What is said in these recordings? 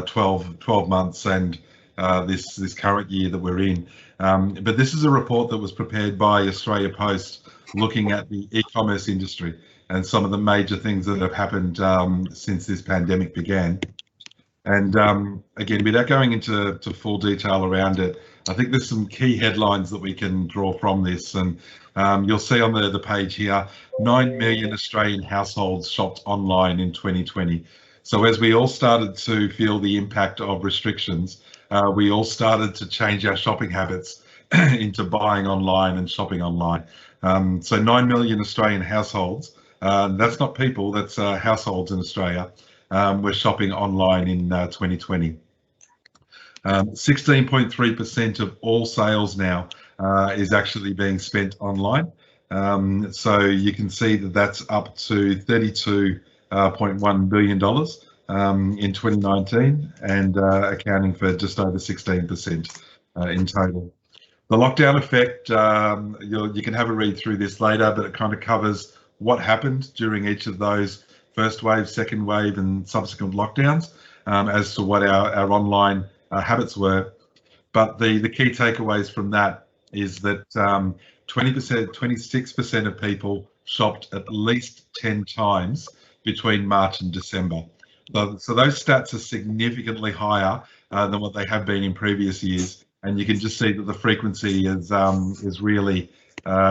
12 months and this current year that we're in. But this is a report that was prepared by Australia Post looking at the e-commerce industry and some of the major things that have happened since this pandemic began. And again, without going into full detail around it, I think there's some key headlines that we can draw from this. And you'll see on the page here, 9 million Australian households shopped online in 2020. So as we all started to feel the impact of restrictions, we all started to change our shopping habits into buying online and shopping online. So 9 million Australian households, that's not people, that's households in Australia, were shopping online in 2020. 16.3% of all sales now is actually being spent online. So you can see that that's up to $32.1 billion in 2019 and accounting for just over 16% in total. The lockdown effect, you can have a read through this later, but it kind of covers what happened during each of those first wave, second wave and subsequent lockdowns as to what our online habits were. But the key takeaways from that is that 26% of people shopped at least 10 times between March and December. So those stats are significantly higher than what they have been in previous years. And you can just see that the frequency is really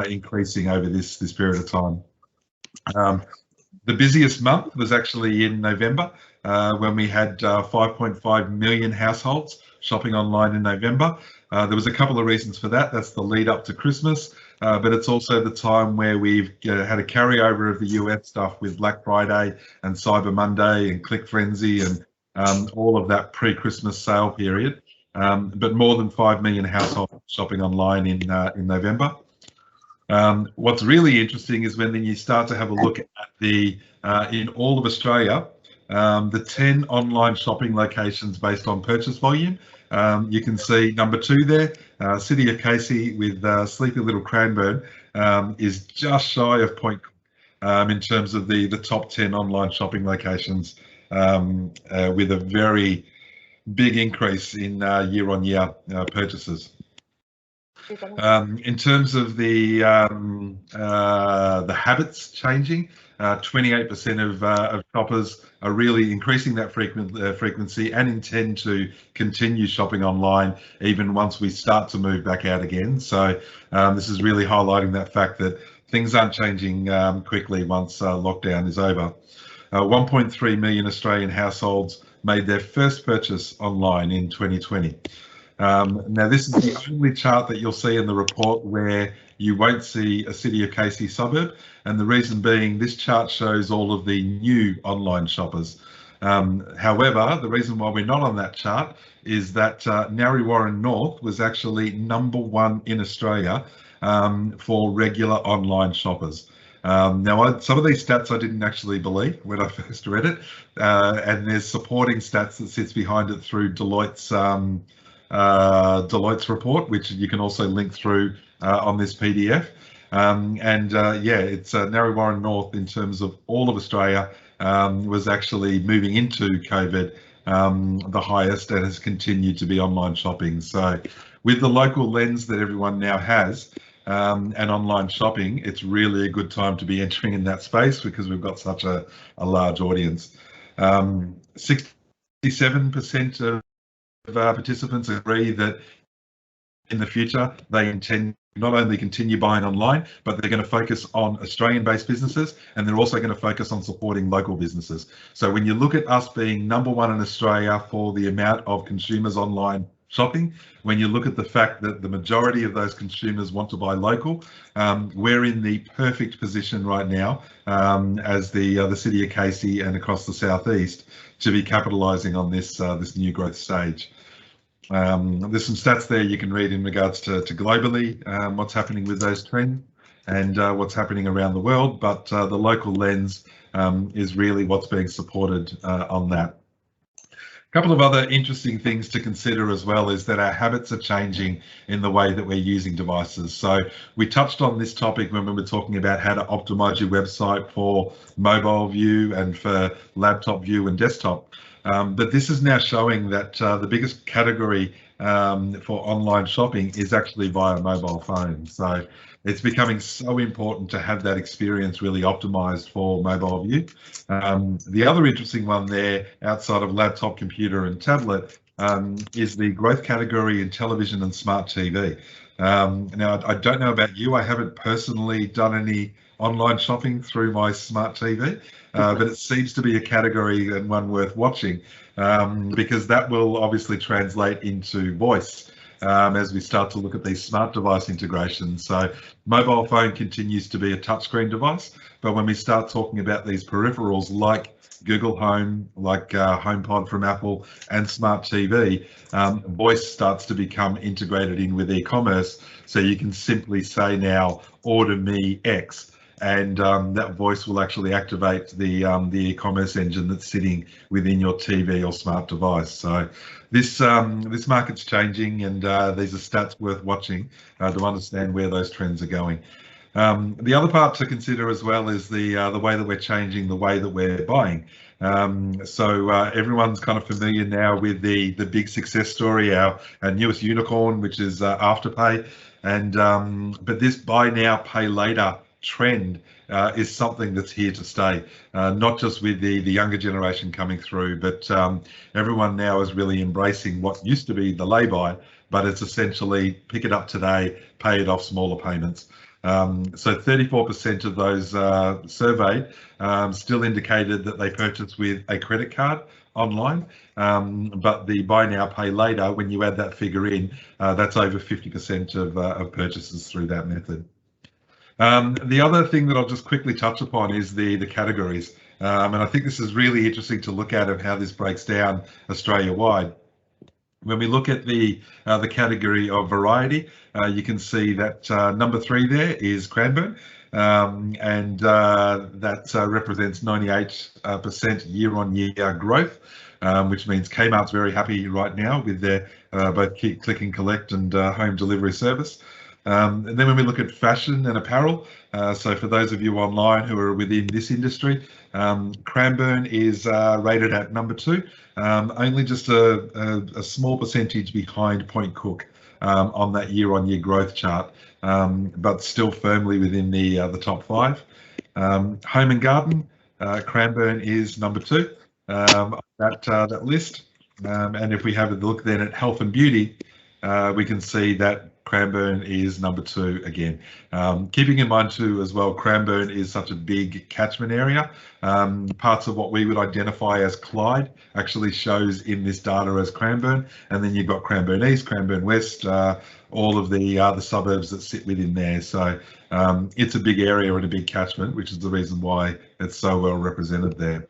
increasing over this period of time. The busiest month was actually in November, when we had 5.5 million households shopping online in November. There was a couple of reasons for that. That's the lead up to Christmas, but it's also the time where we've had a carryover of the US stuff with Black Friday and Cyber Monday and Click Frenzy and all of that pre-Christmas sale period. But more than 5 million households shopping online in November. What's really interesting is when you start to have a look at the in all of Australia, the 10 online shopping locations based on purchase volume. You can see number 2 there, City of Casey with Sleepy Little Cranbourne is just shy of Point in terms of the top 10 online shopping locations, with a very big increase in year-on-year purchases. In terms of the habits changing, 28% of shoppers are really increasing that frequency and intend to continue shopping online even once we start to move back out again. So this is really highlighting that fact that things aren't changing quickly once lockdown is over. 1.3 million Australian households made their first purchase online in 2020. Now, this is the only chart that you'll see in the report where you won't see a City of Casey suburb. And the reason being, this chart shows all of the new online shoppers. However, the reason why we're not on that chart is that Narre Warren North was actually #1 in Australia for regular online shoppers. Now, some of these stats I didn't actually believe when I first read it, and there's supporting stats that sits behind it through Deloitte's report, which you can also link through on this PDF. Yeah, it's Narre Warren North in terms of all of Australia was actually moving into COVID the highest and has continued to be online shopping. So with the local lens that everyone now has, and online shopping, it's really a good time to be entering in that space because we've got such a large audience. 67% of participants agree that in the future they intend not only continue buying online, but they're going to focus on Australian-based businesses, and they're also going to focus on supporting local businesses. So when you look at us being #1 in Australia for the amount of consumers online shopping, when you look at the fact that the majority of those consumers want to buy local, we're in the perfect position right now as the City of Casey and across the southeast to be capitalising on this new growth stage. There's some stats there you can read in regards to globally, what's happening with those trends and what's happening around the world, but the local lens is really what's being supported on that. couple of other interesting things to consider as well is that our habits are changing in the way that we're using devices. So we touched on this topic when we were talking about how to optimize your website for mobile view and for laptop view and desktop. But this is now showing that the biggest category for online shopping is actually via mobile phone. So it's becoming so important to have that experience really optimized for mobile view. The other interesting one there, outside of laptop, computer and tablet, is the growth category in television and smart TV. Now, I don't know about you, I haven't personally done any online shopping through my smart TV, but it seems to be a category and one worth watching, because that will obviously translate into voice as we start to look at these smart device integrations. So mobile phone continues to be a touchscreen device, but when we start talking about these peripherals like Google Home, like HomePod from Apple and smart TV, voice starts to become integrated in with e-commerce. So you can simply say now, order me X, and that voice will actually activate the e-commerce engine that's sitting within your TV or smart device. So this market's changing, and these are stats worth watching to understand where those trends are going. The other part to consider as well is the way that we're changing the way that we're buying. So everyone's kind of familiar now with the big success story, our newest unicorn, which is Afterpay, and but this buy now, pay later trend is something that's here to stay, not just with the younger generation coming through, but everyone now is really embracing what used to be the lay-by, but it's essentially pick it up today, pay it off smaller payments. So 34% of those surveyed still indicated that they purchased with a credit card online, but the buy now, pay later, when you add that figure in, that's over 50% of purchases through that method. The other thing that I'll just quickly touch upon is the categories, and I think this is really interesting to look at of how this breaks down Australia-wide. When we look at the category of variety, you can see that number 3 there is Cranbourne, and that represents 98% year-on-year growth, which means Kmart's very happy right now with their both click and collect and home delivery service. And then when we look at fashion and apparel, so for those of you online who are within this industry, Cranbourne is rated at number 2, only just a small percentage behind Point Cook on that year-on-year growth chart, but still firmly within the top 5. Home and garden, Cranbourne is number 2 on that list. And if we have a look then at health and beauty, we can see that Cranbourne is number 2 again. Keeping in mind too as well, Cranbourne is such a big catchment area. Parts of what we would identify as Clyde actually shows in this data as Cranbourne, and then you've got Cranbourne East, Cranbourne West, all of the suburbs that sit within there. So it's a big area and a big catchment, which is the reason why it's so well represented there.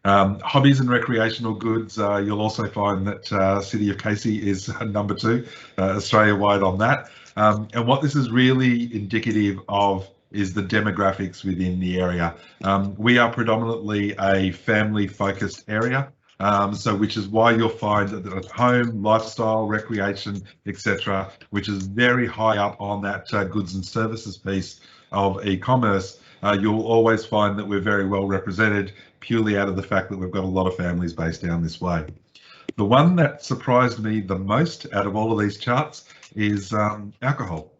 Hobbies and recreational goods, you'll also find that City of Casey is number 2 Australia-wide on that. And what this is really indicative of is the demographics within the area. We are predominantly a family-focused area, so which is why you'll find that at home, lifestyle, recreation, etc., which is very high up on that goods and services piece of e-commerce. You'll always find that we're very well represented, purely out of the fact that we've got a lot of families based down this way. The one that surprised me the most out of all of these charts is alcohol.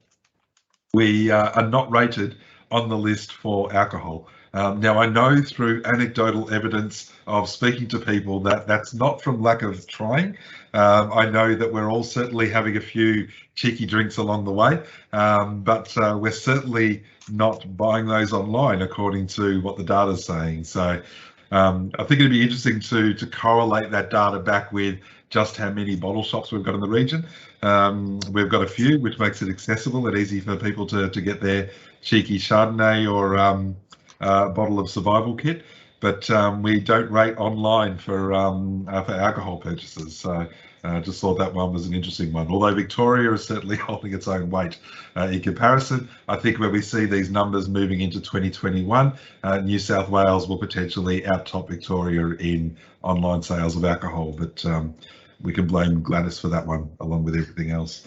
We are not rated on the list for alcohol. Now, I know through anecdotal evidence of speaking to people that that's not from lack of trying. I know that we're all certainly having a few cheeky drinks along the way, but we're certainly not buying those online according to what the data is saying. So I think it'd be interesting to correlate that data back with just how many bottle shops we've got in the region. We've got a few, which makes it accessible and easy for people to get their cheeky Chardonnay or bottle of survival kit. but we don't rate online for alcohol purchases. So just thought that one was an interesting one. Although Victoria is certainly holding its own weight in comparison. I think when we see these numbers moving into 2021, New South Wales will potentially out-top Victoria in online sales of alcohol, but we can blame Gladys for that one, along with everything else.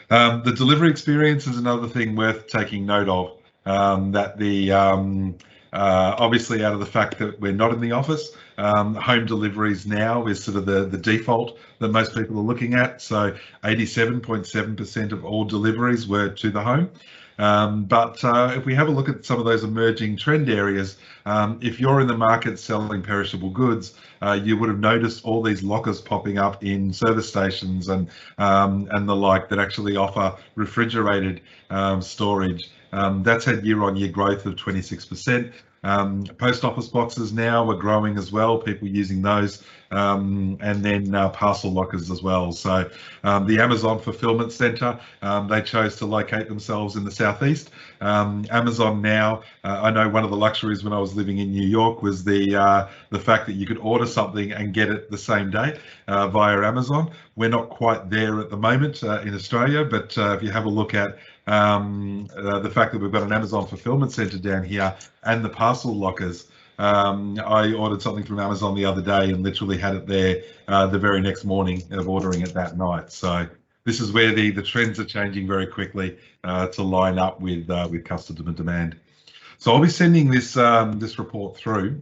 The delivery experience is another thing worth taking note of. That the obviously, out of the fact that we're not in the office, home deliveries now is sort of the default that most people are looking at. So 87.7% of all deliveries were to the home. But if we have a look at some of those emerging trend areas, if you're in the market selling perishable goods, you would have noticed all these lockers popping up in service stations and the like that actually offer refrigerated storage. That's had year-on-year growth of 26%. Post office boxes now are growing as well, people using those, and then parcel lockers as well. So the Amazon Fulfillment Centre, they chose to locate themselves in the southeast. Amazon now, I know one of the luxuries when I was living in New York was the fact that you could order something and get it the same day via Amazon. We're not quite there at the moment in Australia, but if you have a look at the fact that we've got an Amazon Fulfillment Centre down here and the parcel lockers. I ordered something from Amazon the other day and literally had it there the very next morning of ordering it that night. So this is where the trends are changing very quickly to line up with customer demand. So I'll be sending this this report through,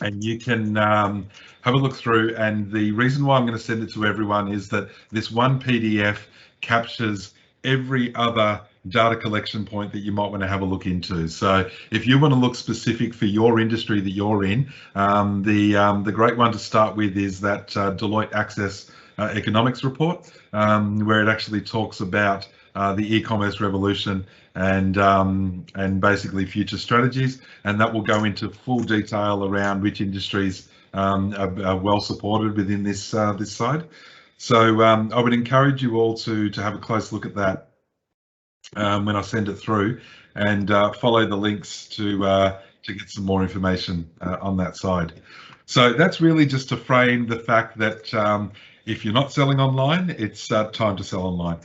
and you can have a look through. And the reason why I'm going to send it to everyone is that this one PDF captures every other data collection point that you might want to have a look into. So if you want to look specific for your industry that you're in, the great one to start with is that Deloitte Access economics report, where it actually talks about the e-commerce revolution and basically future strategies, and that will go into full detail around which industries are well supported within this this side. So I would encourage you all to have a close look at that when I send it through, and follow the links to get some more information on that side. So that's really just to frame the fact that if you're not selling online, it's time to sell online.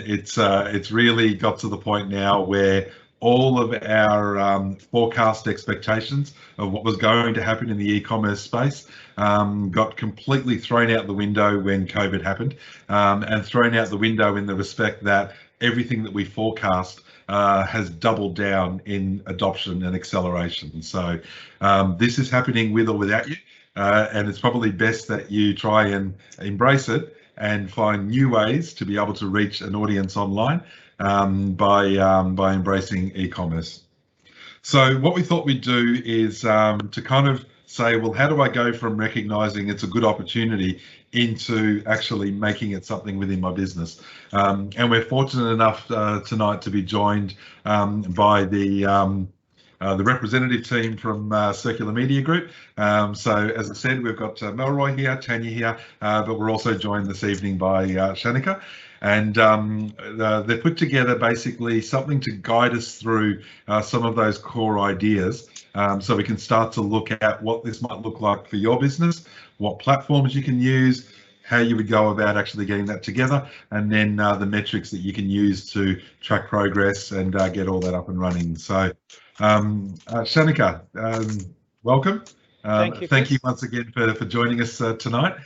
It's really got to the point now where all of our forecast expectations of what was going to happen in the e-commerce space got completely thrown out the window when COVID happened, and thrown out the window in the respect that everything that we forecast has doubled down in adoption and acceleration. So this is happening with or without you, and it's probably best that you try and embrace it and find new ways to be able to reach an audience online by embracing e-commerce. So what we thought we'd do is to kind of say, well, how do I go from recognizing it's a good opportunity into actually making it something within my business? And we're fortunate enough tonight to be joined by the representative team from Circular Media Group. So as I said, we've got Melroy here, Tanya here, but we're also joined this evening by Shanika. And they've put together basically something to guide us through some of those core ideas, so we can start to look at what this might look like for your business, what platforms you can use, how you would go about actually getting that together, and then the metrics that you can use to track progress and get all that up and running. So Shanika, welcome. Thank you once again for joining us tonight.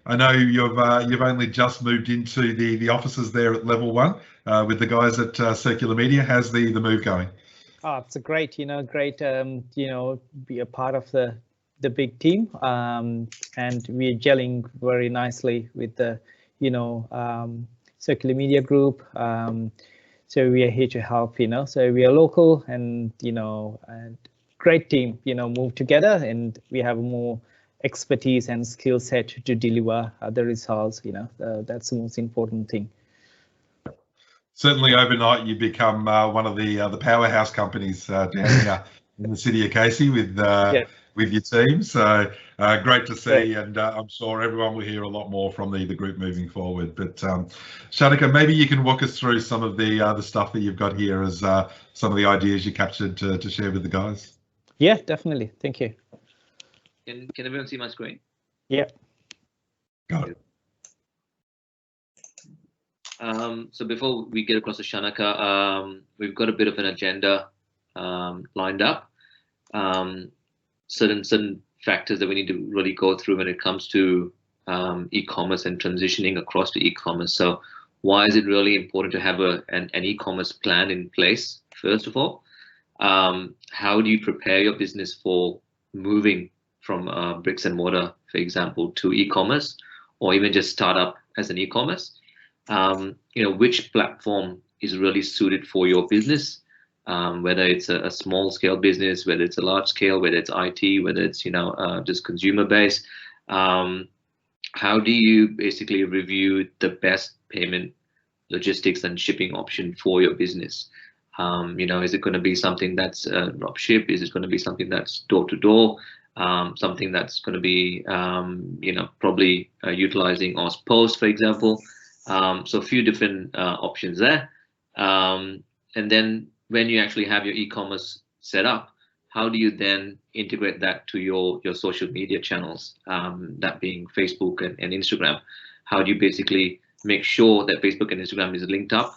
I know you've only just moved into the offices there at level 1 with the guys at Circular Media. How's the move going? Oh, it's a great, great, be a part of the big team, and we're gelling very nicely with the, Circular Media Group. So we are here to help, so we are local and, and great team, move together, and we have more expertise and skill set to deliver the results. That's the most important thing. Certainly overnight you become one of the powerhouse companies down here in the city of Casey with your team. So great to see, and I'm sure everyone will hear a lot more from the group moving forward. But Shanika, maybe you can walk us through some of the stuff that you've got here as some of the ideas you captured to share with the guys. Yeah, definitely. Thank you. Can everyone see my screen? Yeah. Got it. So before we get across to Shanaka, we've got a bit of an agenda lined up. Certain factors that we need to really go through when it comes to e-commerce and transitioning across to e-commerce. So why is it really important to have an e-commerce plan in place, first of all? How do you prepare your business for moving from bricks and mortar, for example, to e-commerce, or even just start up as an e-commerce? Which platform is really suited for your business, whether it's a small scale business, whether it's a large scale, whether it's IT, whether it's just consumer based. How do you basically review the best payment, logistics, and shipping option for your business? Is it going to be something that's drop ship? Is it going to be something that's door to door? Something that's going to be probably utilizing Oz Post, for example. So a few different options there. And then when you actually have your e-commerce set up, how do you then integrate that to your social media channels, that being Facebook and Instagram? How do you basically make sure that Facebook and Instagram is linked up,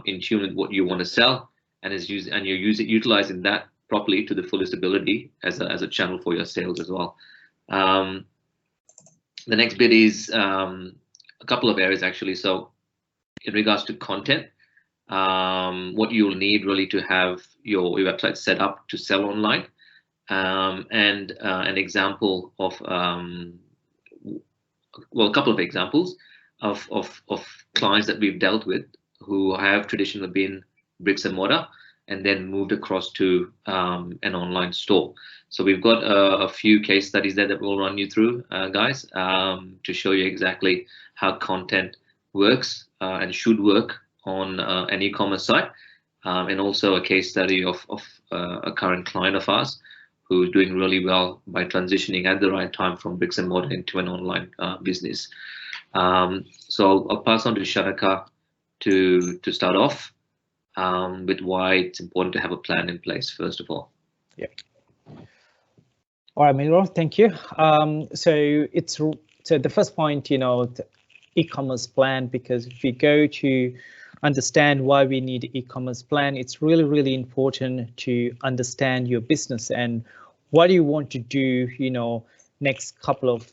in tune with what you want to sell, and you're utilizing that properly to the fullest ability as a channel for your sales as well. The next bit is a couple of areas actually. So in regards to content, what you'll need really to have your website set up to sell online, and an example of a couple of examples of clients that we've dealt with who have traditionally been bricks and mortar and then moved across to an online store. So we've got a few case studies there that we'll run you through, guys, to show you exactly how content works and should work on an e-commerce site, and also a case study of a current client of ours who's doing really well by transitioning at the right time from bricks and mortar into an online business. So I'll pass on to Shanaka to start off with why it's important to have a plan in place, first of all. Yeah. All right, Miro, thank you. So the first point, the e-commerce plan, because if we go to understand why we need e-commerce plan, it's really, really important to understand your business and what do you want to do, next couple of,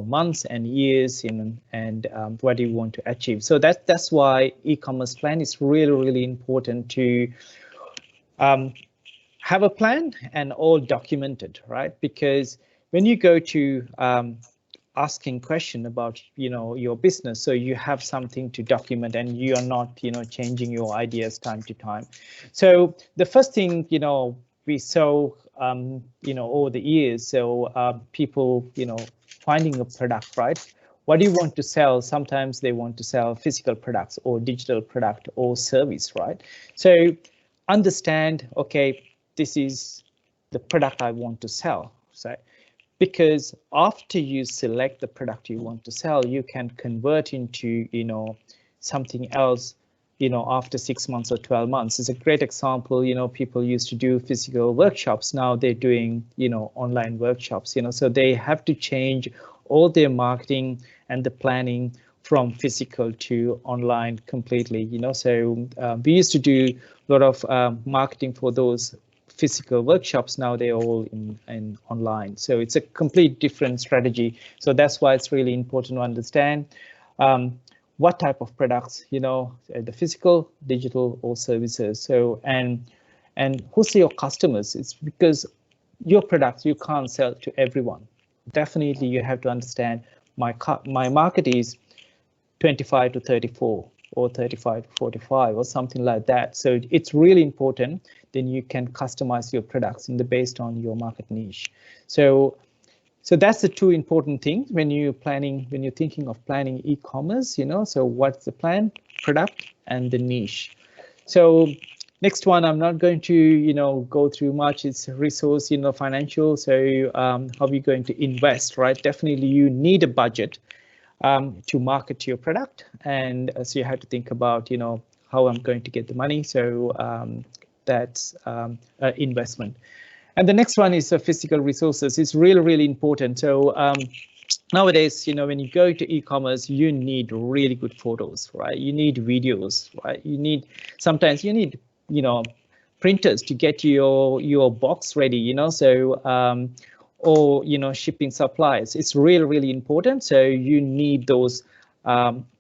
months and years, and what do you want to achieve. So that's why e-commerce plan is really, really important to have a plan and all documented, right? Because when you go to asking question about your business, so you have something to document and you are not changing your ideas time to time. So the first thing we saw over the years, so people finding a product, right? What do you want to sell? Sometimes they want to sell physical products or digital product or service, right? So understand, okay, this is the product I want to sell. So because after you select the product you want to sell, you can convert into something else after 6 months or 12 months. It's a great example. People used to do physical workshops. Now they're doing online workshops. So they have to change all their marketing and the planning from physical to online completely. So we used to do a lot of marketing for those physical workshops. Now they're all in online. So it's a complete different strategy. So that's why it's really important to understand what type of products, the physical, digital, or services. So and who's your customers? It's because your products you can't sell to everyone. Definitely, you have to understand my market is 25 to 34 or 35 to 45 or something like that. So it's really important. Then you can customize your products based on your market niche. So that's the two important things when you're thinking of planning e-commerce. So what's the plan, product, and the niche. So next one, I'm not going to go through much. It's resource, financial. So how are you going to invest, right? Definitely, you need a budget to market your product, and so you have to think about how I'm going to get the money. So that's investment. And the next one is physical resources. It's really, really important. So nowadays, when you go to e-commerce, you need really good photos, right? You need videos, right? Sometimes you need, printers to get your box ready, so or shipping supplies. It's really, really important. So you need those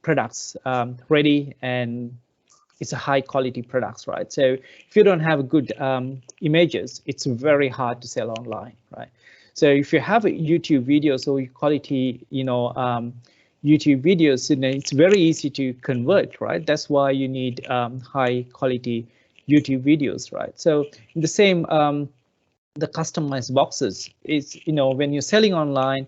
products ready, and it's a high quality products, right? So if you don't have good images, it's very hard to sell online, right? So if you have YouTube videos or quality, YouTube videos, it's very easy to convert, right? That's why you need high quality YouTube videos, right? So in the same, the customized boxes is, when you're selling online,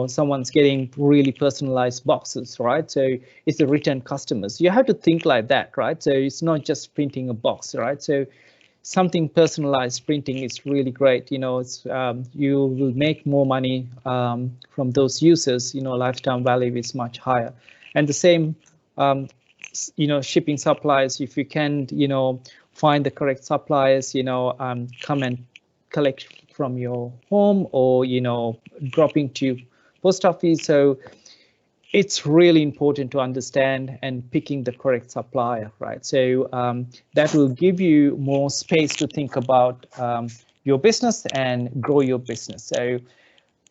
someone's getting really personalized boxes, right? So it's the return customers. You have to think like that, right? So it's not just printing a box, right? So something personalized printing is really great. It's you will make more money from those users. Lifetime value is much higher. And the same, shipping suppliers. If you can, find the correct suppliers, come and collect from your home, or dropping to post office. So it's really important to understand and picking the correct supplier, right? So that will give you more space to think about your business and grow your business.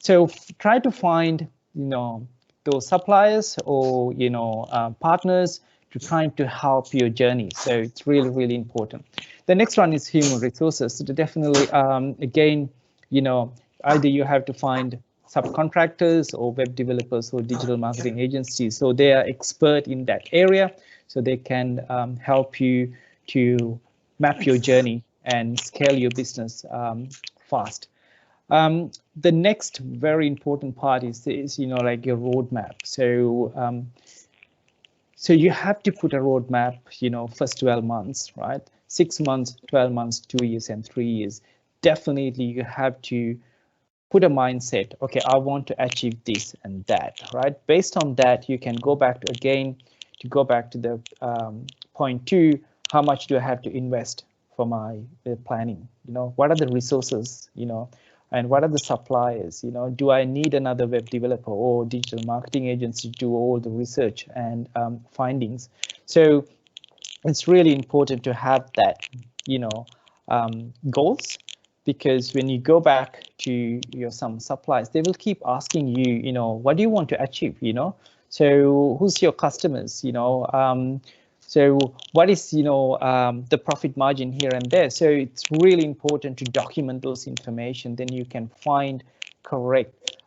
So try to find those suppliers or partners to trying to help your journey. So it's really, really important. The next one is human resources. So definitely, again, either you have to find subcontractors or web developers or digital marketing agencies. So they are expert in that area, so they can help you to map your journey and scale your business fast. The next very important part is like your roadmap. So you have to put a roadmap, first 12 months, right? 6 months, 12 months, 2 years, and 3 years. Definitely you have to put a mindset. Okay, I want to achieve this and that, right? Based on that, you can go back to the point 2, how much do I have to invest for my planning? What are the resources, and what are the suppliers? Do I need another web developer or digital marketing agency to do all the research and findings? So it's really important to have that, goals, because when you go back to some suppliers, they will keep asking you, what do you want to achieve? So who's your customers? So what is, the profit margin here and there? So it's really important to document those information. Then you can find correct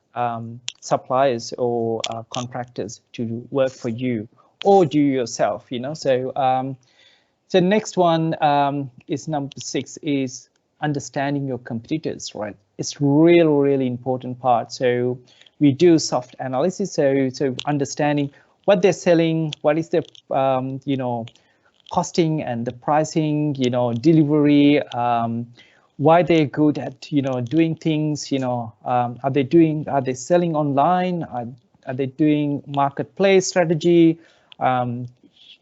suppliers or contractors to work for you or do yourself, So next one is number 6 is understanding your competitors, right? It's really, really important part. So we do soft analysis. So understanding what they're selling, what is their, costing and the pricing, delivery, why they're good at, doing things, are they selling online? Are they doing marketplace strategy?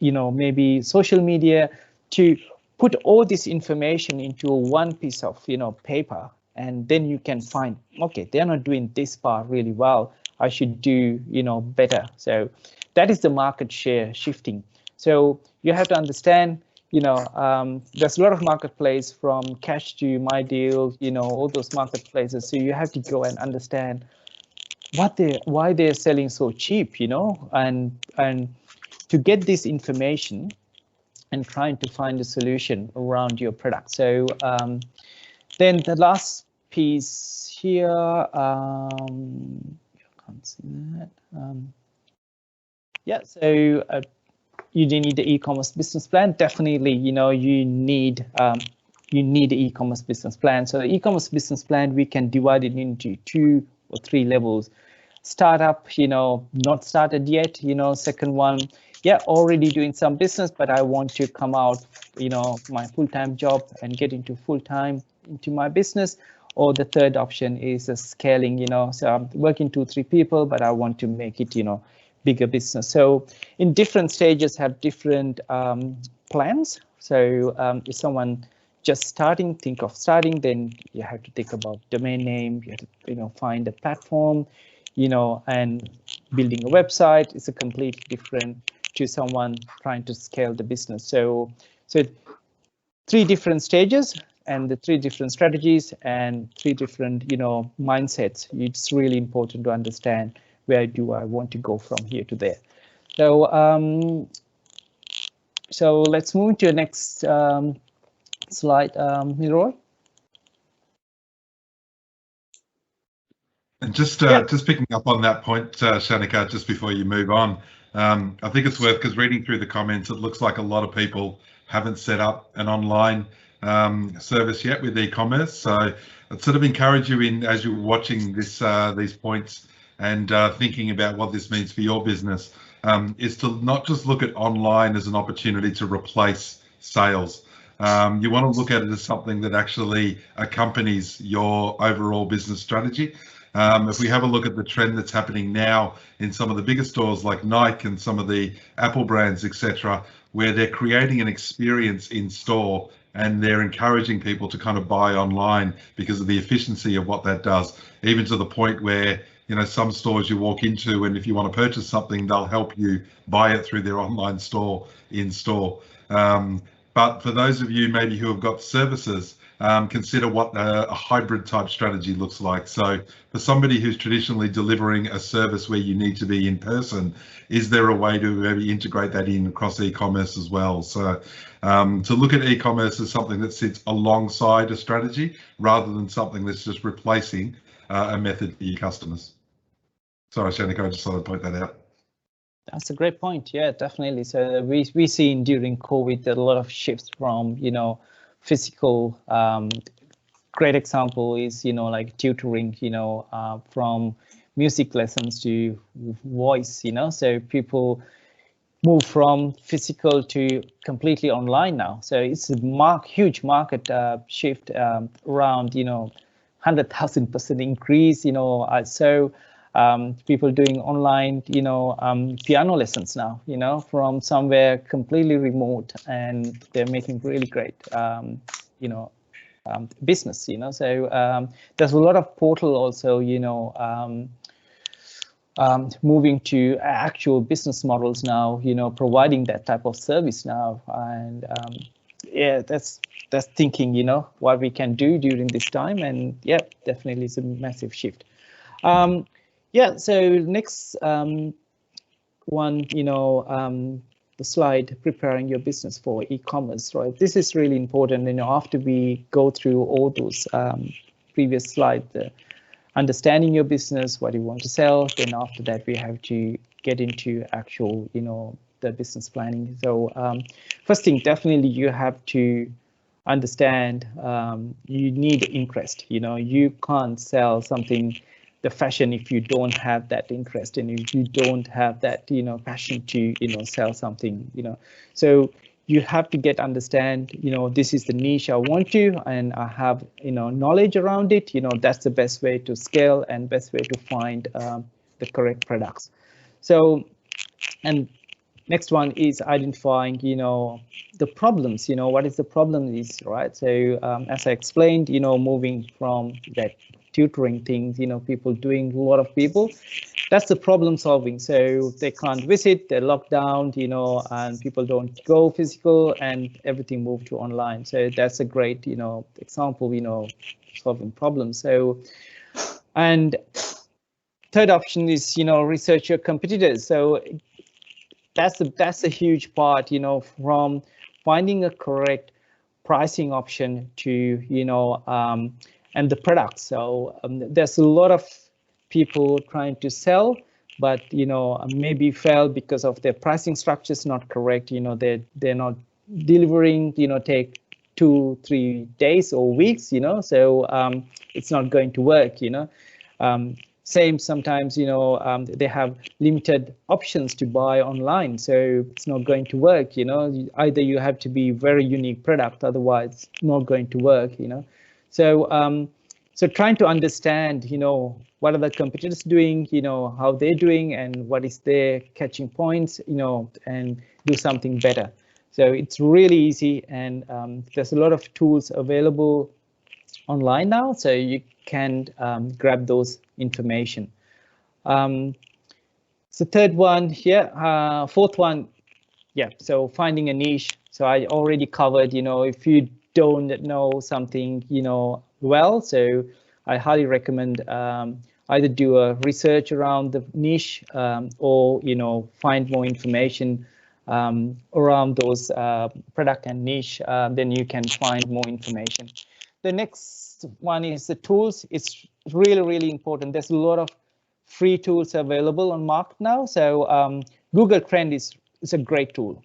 Maybe social media, to put all this information into one piece of, paper, and then you can find, okay, they're not doing this part really well. I should do, better. So that is the market share shifting. So you have to understand, there's a lot of marketplace from Cash to My Deal, all those marketplaces. So you have to go and understand why they're selling so cheap, and to get this information and trying to find a solution around your product. So then the last piece here, I can't see that. Yeah, so you do need the e-commerce business plan. Definitely, you need the e-commerce business plan. So the e-commerce business plan, we can divide it into 2 or 3 levels. Startup, not started yet. Second one, yeah, already doing some business, but I want to come out, my full-time job and get into full-time into my business. Or the third option is a scaling, so I'm working 2-3 people, but I want to make it, bigger business. So in different stages have different plans. So if someone just starting, think of starting, then you have to think about domain name, you have to, find a platform, and building a website is a completely different to someone trying to scale the business. So 3 different stages and the 3 different strategies and 3 different, mindsets. It's really important to understand where do I want to go from here to there. So, so let's move to the next slide, Leroy. And just picking up on that point, Shanika, just before you move on, I think it's worth, because reading through the comments, it looks like a lot of people haven't set up an online service yet with e-commerce. So I'd sort of encourage you, in as you're watching this these points and thinking about what this means for your business, is to not just look at online as an opportunity to replace sales. You want to look at it as something that actually accompanies your overall business strategy. If we have a look at the trend that's happening now in some of the bigger stores like Nike and some of the Apple brands, etc., where they're creating an experience in store and they're encouraging people to kind of buy online because of the efficiency of what that does, even to the point where, some stores you walk into, and if you want to purchase something, they'll help you buy it through their online store in store. But for those of you maybe who have got services, consider what a hybrid type strategy looks like. So for somebody who's traditionally delivering a service where you need to be in person, is there a way to maybe integrate that in across e-commerce as well? So to look at e-commerce as something that sits alongside a strategy rather than something that's just replacing a method for your customers. Sorry, Shanika, I just thought I'd point that out. That's a great point. Yeah, definitely. So we seen during COVID that a lot of shifts from, physical. Great example is, like tutoring, from music lessons to voice, so people move from physical to completely online now. So it's a huge market shift, around, 100,000% increase, so people doing online, piano lessons now, from somewhere completely remote, and they're making really great, business, So there's a lot of portal also, moving to actual business models now, providing that type of service now, and yeah, that's thinking, what we can do during this time, and yeah, definitely it's a massive shift. Yeah, so next one, the slide, preparing your business for e-commerce, right? This is really important, after we go through all those previous slides, understanding your business, what you want to sell, then after that we have to get into actual, the business planning. So first thing, definitely you have to understand, you need interest, you can't sell something, the fashion, if you don't have that interest and if you don't have that passion to sell something, so you have to understand, this is the niche I want to, and I have knowledge around it, that's the best way to scale and best way to find the correct products. So, and next one is identifying the problems, what is the problem is, right? So as I explained, moving from that tutoring things, people doing, a lot of people, that's the problem solving. So they can't visit, they're locked down, and people don't go physical, and everything moved to online. So that's a great, example, solving problems. So, and third option is, research your competitors. So that's a huge part, from finding a correct pricing option to, and the product. So there's a lot of people trying to sell, but maybe fail because of their pricing structure is not correct. They're not delivering. Take 2-3 days or weeks. So it's not going to work. Same sometimes. They have limited options to buy online, so it's not going to work. Either you have to be very unique product, otherwise it's not going to work. So, so trying to understand, what are the competitors doing, how they're doing, and what is their catching points, and do something better. So it's really easy, and there's a lot of tools available online now, so you can grab those information. So third one here, fourth one, yeah, so finding a niche. So I already covered, if you don't know something, well, so I highly recommend either do a research around the niche or, find more information around those product and niche, then you can find more information. The next one is the tools. It's really, really important. There's a lot of free tools available on market now. So Google Trend is a great tool.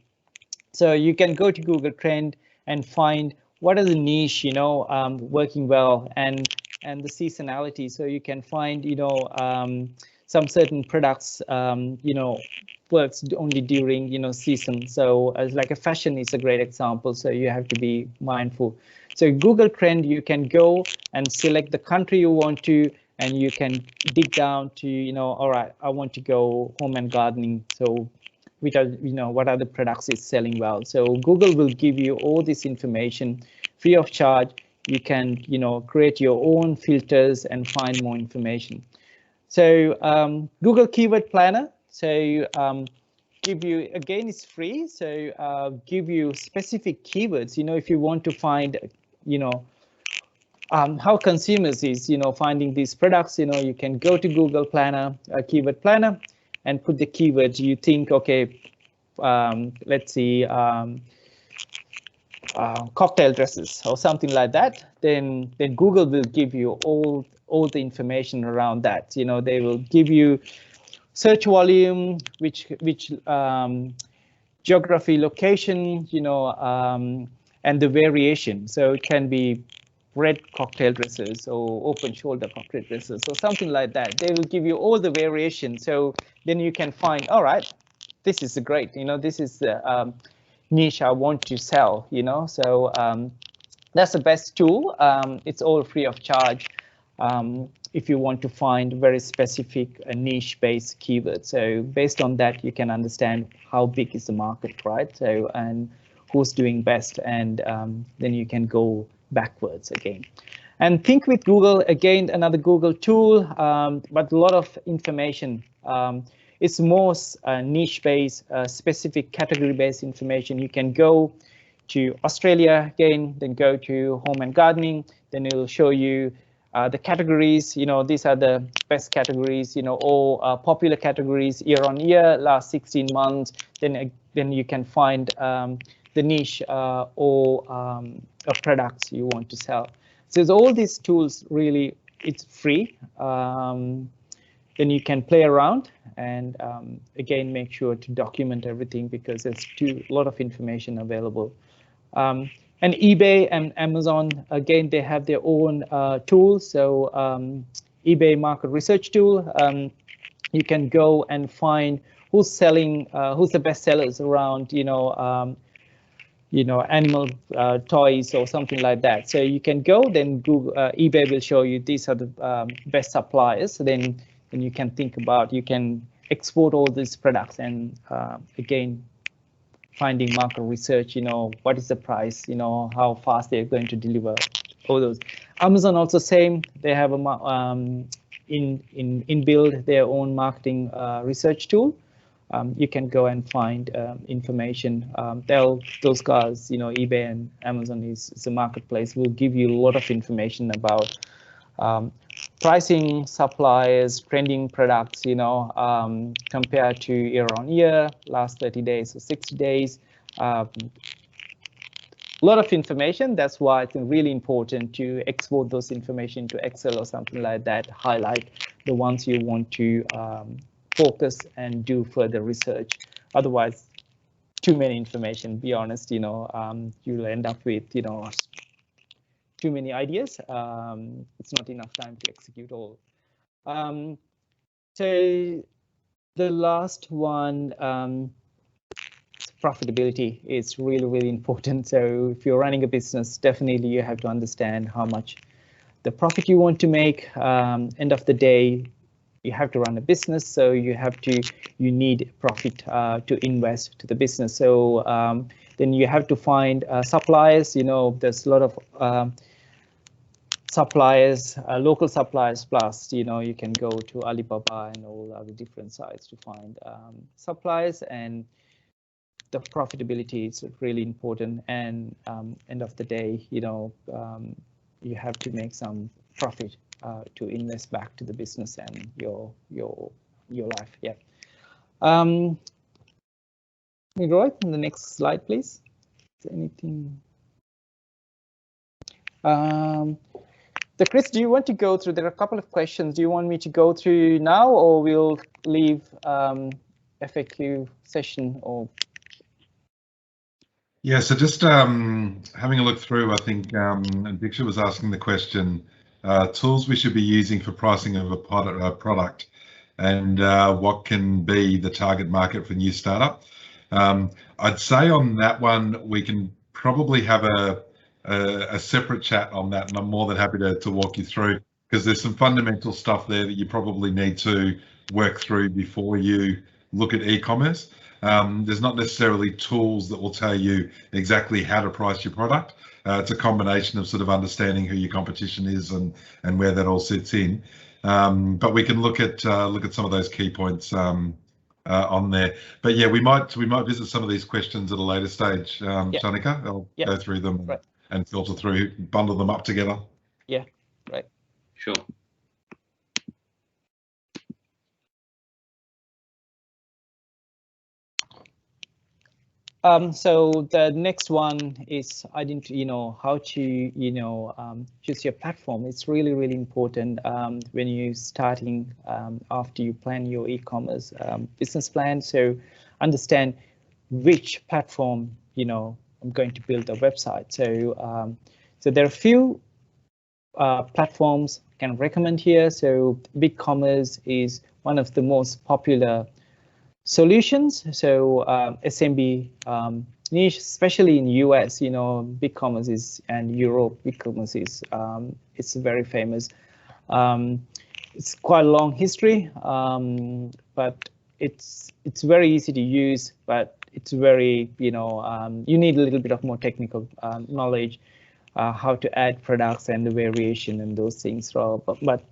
So you can go to Google Trend and find what are the niche, working well, and the seasonality. So you can find, some certain products, works only during, season. So as like a fashion is a great example. So you have to be mindful. So Google Trend, you can go and select the country you want to, and you can dig down to, all right, I want to go home and gardening. So which are, what other products is selling well. So Google will give you all this information free of charge. You can, create your own filters and find more information. So Google Keyword Planner. So give you, again, it's free. So give you specific keywords, if you want to find, how consumers is, finding these products, you can go to Google Planner, Keyword Planner, and put the keywords you think, okay, let's see, cocktail dresses or something like that. Then Google will give you all the information around that. They will give you search volume, which geography, location, and the variation. So it can be red cocktail dresses or open shoulder cocktail dresses or something like that. They will give you all the variation. So then you can find, all right, this is great. This is the niche I want to sell. So that's the best tool. It's all free of charge. If you want to find very specific niche-based keywords. So based on that, you can understand how big is the market, right? So and who's doing best, and then you can go backwards again. And think with Google, again, another Google tool, but a lot of information. It's more niche-based, specific category-based information. You can go to Australia again, then go to home and gardening, then it will show you the categories, these are the best categories, all popular categories year on year, last 16 months. Then you can find the niche or of products you want to sell. So all these tools, really, it's free. Then you can play around and again, make sure to document everything because there's a lot of information available. And eBay and Amazon, again, they have their own tools. So eBay market research tool, you can go and find who's selling, who's the best sellers around, animal toys or something like that. So you can go, then Google, eBay will show you these are the best suppliers. So then you can think about, you can export all these products and again, finding market research, what is the price, how fast they're going to deliver all those. Amazon also same, they have a inbuilt their own marketing research tool. You can go and find information. Those guys, eBay and Amazon is a marketplace, will give you a lot of information about pricing, suppliers, trending products, compared to year on year, last 30 days or 60 days. A lot of information. That's why it's really important to export those information to Excel or something like that, highlight the ones you want to focus and do further research. Otherwise, too many information, be honest, you'll end up with, too many ideas. It's not enough time to execute all. So the last one, profitability is really, really important. So if you're running a business, definitely you have to understand how much the profit you want to make. End of the day, you have to run a business, so you need profit to invest to the business. So Then you have to find suppliers. You know, there's a lot of suppliers, local suppliers, plus, you know, you can go to Alibaba and all other different sites to find suppliers, and the profitability is really important. And end of the day, you know, you have to make some profit to invest back to the business and your life. Yeah. Roy, on the next slide, please. Is there anything? Chris, do you want to go through? There are a couple of questions. Do you want me to go through now, or we'll leave FAQ session? Or yeah, so just having a look through, I think Diksha was asking the question, tools we should be using for pricing of a product, and what can be the target market for new startup. I'd say on that one, we can probably have a separate chat on that, and I'm more than happy to walk you through, because there's some fundamental stuff there that you probably need to work through before you look at e-commerce. There's not necessarily tools that will tell you exactly how to price your product. It's a combination of sort of understanding who your competition is and where that all sits in. But we can look at some of those key points on there. But yeah, we might visit some of these questions at a later stage, Shanika. I'll go through them and filter through, bundle them up together. Yeah, right. Sure. So the next one is how to choose your platform. It's really, really important when you're starting after you plan your e-commerce business plan. So understand which platform I'm going to build a website. So so there are a few platforms I can recommend here. So BigCommerce is one of the most popular solutions. So SMB niche, especially in US, BigCommerce is, and Europe, BigCommerce is it's very famous. It's quite a long history, but it's very easy to use, but it's very, you need a little bit of more technical knowledge, how to add products and the variation and those things. But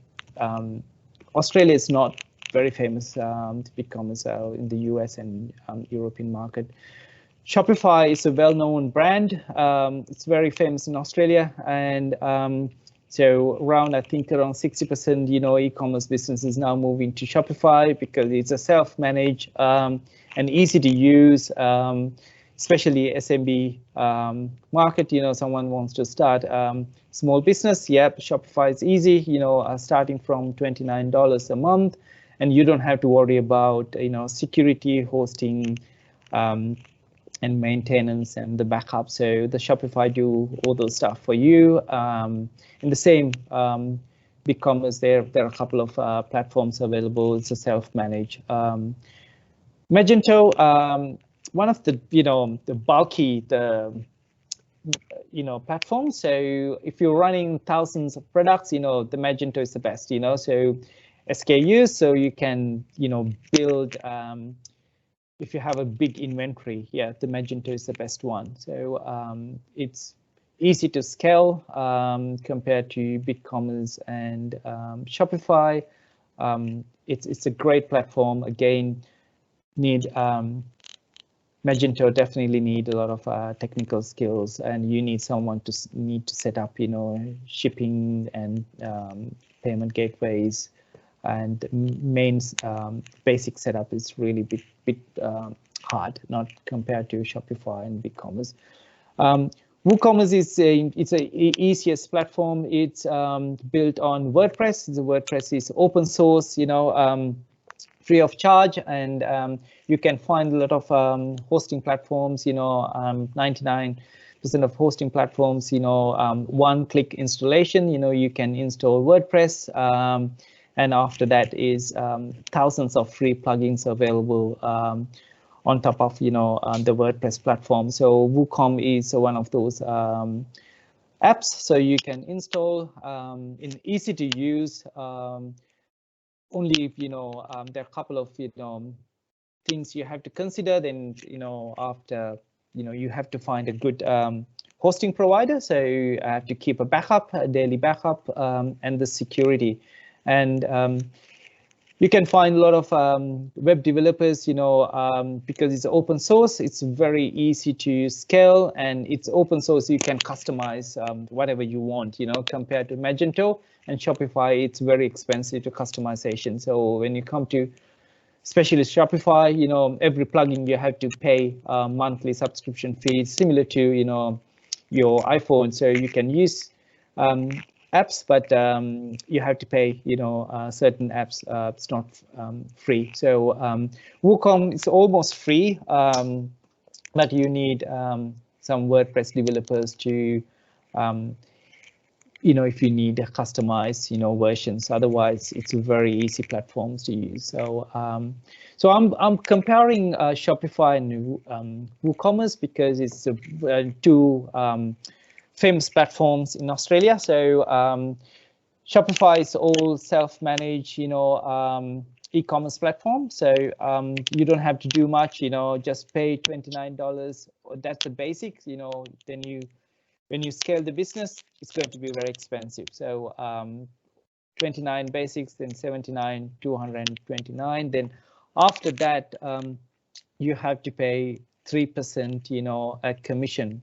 Australia is not very famous BigCommerce in the US and European market. Shopify is a well-known brand. It's very famous in Australia, and so I think around 60%, e-commerce business is now moving to Shopify because it's a self-managed and easy to use, especially SMB market. Someone wants to start small business. Yep, Shopify is easy. Starting from $29 a month. And you don't have to worry about, security, hosting, and maintenance and the backup. So the Shopify do all those stuff for you. In the same BigCommerce, there are a couple of platforms available. It's a self-managed. Magento, one of the the bulky platforms. So if you're running thousands of products, the Magento is the best. So SKUs, so you can build if you have a big inventory. Yeah, the Magento is the best one. So it's easy to scale compared to BigCommerce and Shopify. It's a great platform. Again, Magento definitely need a lot of technical skills, and you need someone to set up shipping and payment gateways. And main basic setup is really bit hard, not compared to Shopify and BigCommerce. WooCommerce is it's a easiest platform. It's built on WordPress. The WordPress is open source, free of charge, and you can find a lot of hosting platforms. 99% of hosting platforms, one-click installation. You can install WordPress. And after that is thousands of free plugins available on top of the WordPress platform. So WooCom is one of those apps. So you can install in easy to use. Only there are a couple of things you have to consider. Then after you have to find a good hosting provider. So you have to keep a backup, a daily backup, and the security. And you can find a lot of web developers, because it's open source, it's very easy to scale, and it's open source, you can customize whatever you want, compared to Magento and Shopify, it's very expensive to customization. So when you come to especially Shopify, every plugin you have to pay a monthly subscription fee, similar to, your iPhone. So you can use apps, but you have to pay, certain apps. It's not free. So WooCommerce is almost free, but you need some WordPress developers to, if you need a customized, versions. Otherwise, it's a very easy platforms to use. So I'm comparing Shopify and WooCommerce because it's two famous platforms in Australia. So Shopify is all self-managed, e-commerce platform. So you don't have to do much, just pay $29. That's the basics, then when you scale the business, it's going to be very expensive. So 29 basics, then 79, 229. Then after that, you have to pay 3%, a commission,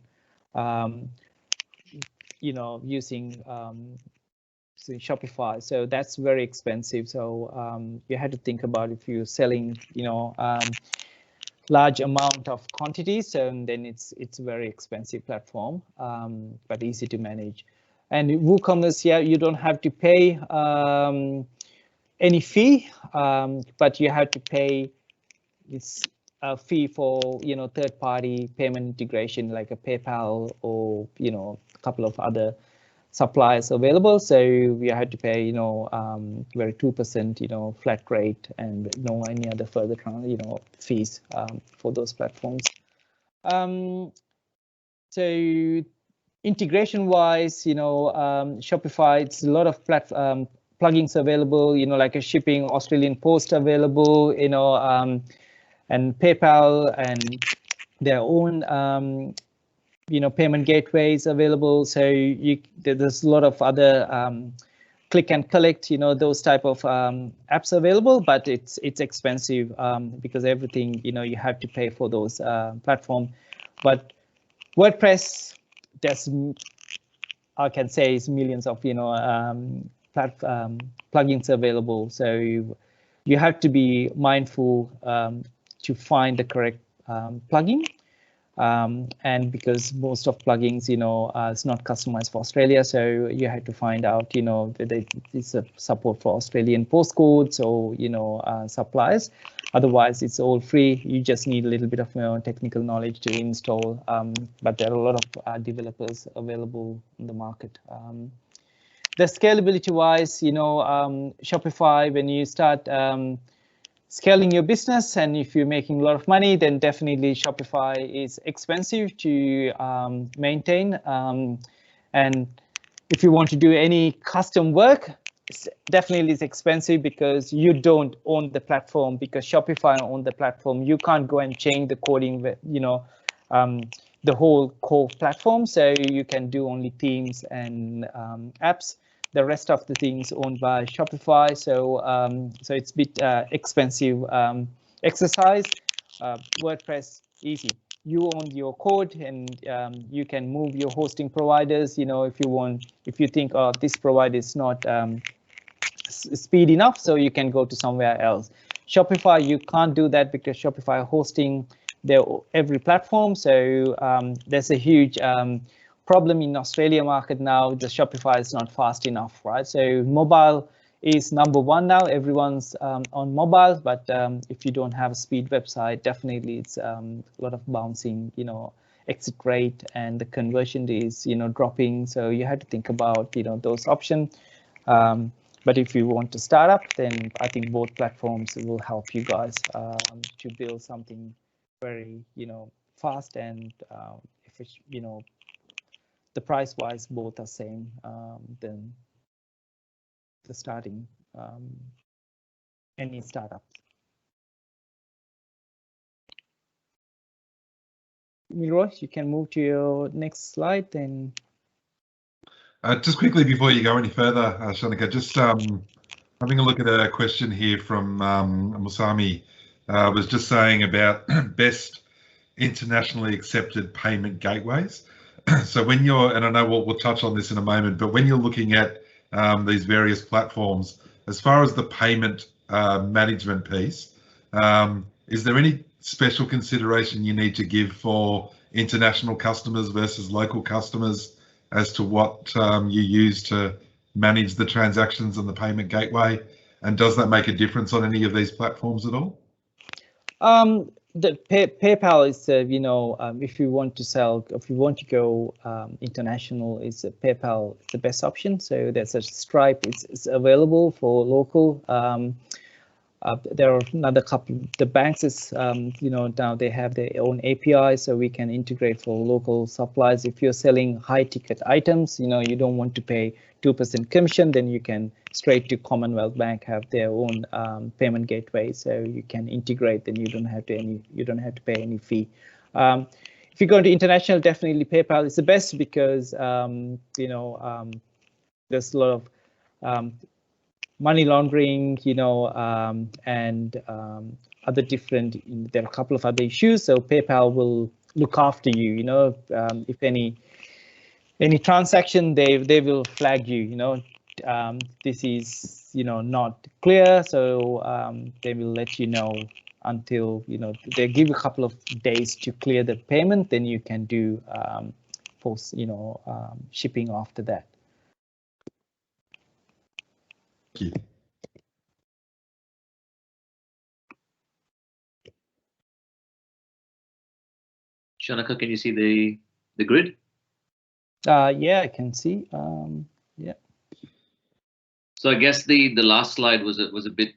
using Shopify. So that's very expensive. So you had to think about if you're selling, large amount of quantities, so then it's a very expensive platform, but easy to manage. And WooCommerce, yeah, you don't have to pay any fee, but you have to pay this fee for third-party payment integration like a PayPal or a couple of other suppliers available. So we had to pay very 2% flat rate, and no any other further fees for those platforms. So integration wise, Shopify, it's a lot of plugins available, like a shipping, Australian Post available, and PayPal and their own payment gateways available. So there's a lot of other click and collect, those type of apps available, but it's expensive because everything, you have to pay for those platform. But WordPress, I can say, is millions of plugins available. So you have to be mindful to find the correct plugin. And because most of plugins, it's not customized for Australia, so you have to find out, whether it's a support for Australian postcodes or, suppliers. Otherwise, it's all free. You just need a little bit of technical knowledge to install, but there are a lot of developers available in the market. The scalability wise, Shopify, when you start scaling your business, and if you're making a lot of money, then definitely Shopify is expensive to maintain. And if you want to do any custom work, definitely it's expensive because you don't own the platform, because Shopify owns the platform. You can't go and change the coding, the whole core platform. So you can do only themes and apps. The rest of the things owned by Shopify, so so it's a bit expensive exercise. WordPress, easy. You own your code, and you can move your hosting providers. If you want, if you think, oh, this provider is not speed enough, so you can go to somewhere else. Shopify, you can't do that because Shopify hosting every platform. So there's a huge problem in Australia market now. The Shopify is not fast enough, right? So mobile is #1 now. Everyone's on mobile, but if you don't have a speed website, definitely it's a lot of bouncing, exit rate, and the conversion is, dropping. So you have to think about, those options. But if you want to start up, then I think both platforms will help you guys to build something very, fast, and if it's, the price wise both are same, then the starting any startup. Milroy, you can move to your next slide then. Just quickly before you go any further, Shanika, just having a look at a question here from Musami, was just saying about best internationally accepted payment gateways. So when you're, and I know we'll touch on this in a moment, but when you're looking at these various platforms, as far as the payment management piece, is there any special consideration you need to give for international customers versus local customers as to what you use to manage the transactions and the payment gateway? And does that make a difference on any of these platforms at all? The PayPal is, if you want to sell, if you want to go international, is PayPal the best option. So there's a Stripe. It's available for local. There are another couple. The banks is, now they have their own API, so we can integrate for local supplies. If you're selling high-ticket items, you don't want to pay 2% commission, then you can straight to Commonwealth Bank have their own payment gateway, so you can integrate. Then you don't have to pay any fee. If you go to international, definitely PayPal is the best because there's a lot of money laundering, and other different. There are a couple of other issues. So PayPal will look after you. If any transaction, they will flag you. This is not clear, so they will let you know until they give you a couple of days to clear the payment. Then you can do post shipping after that. Thank you. Shanika, can you see the grid? Yeah, I can see. Yeah. So I guess the last slide was a bit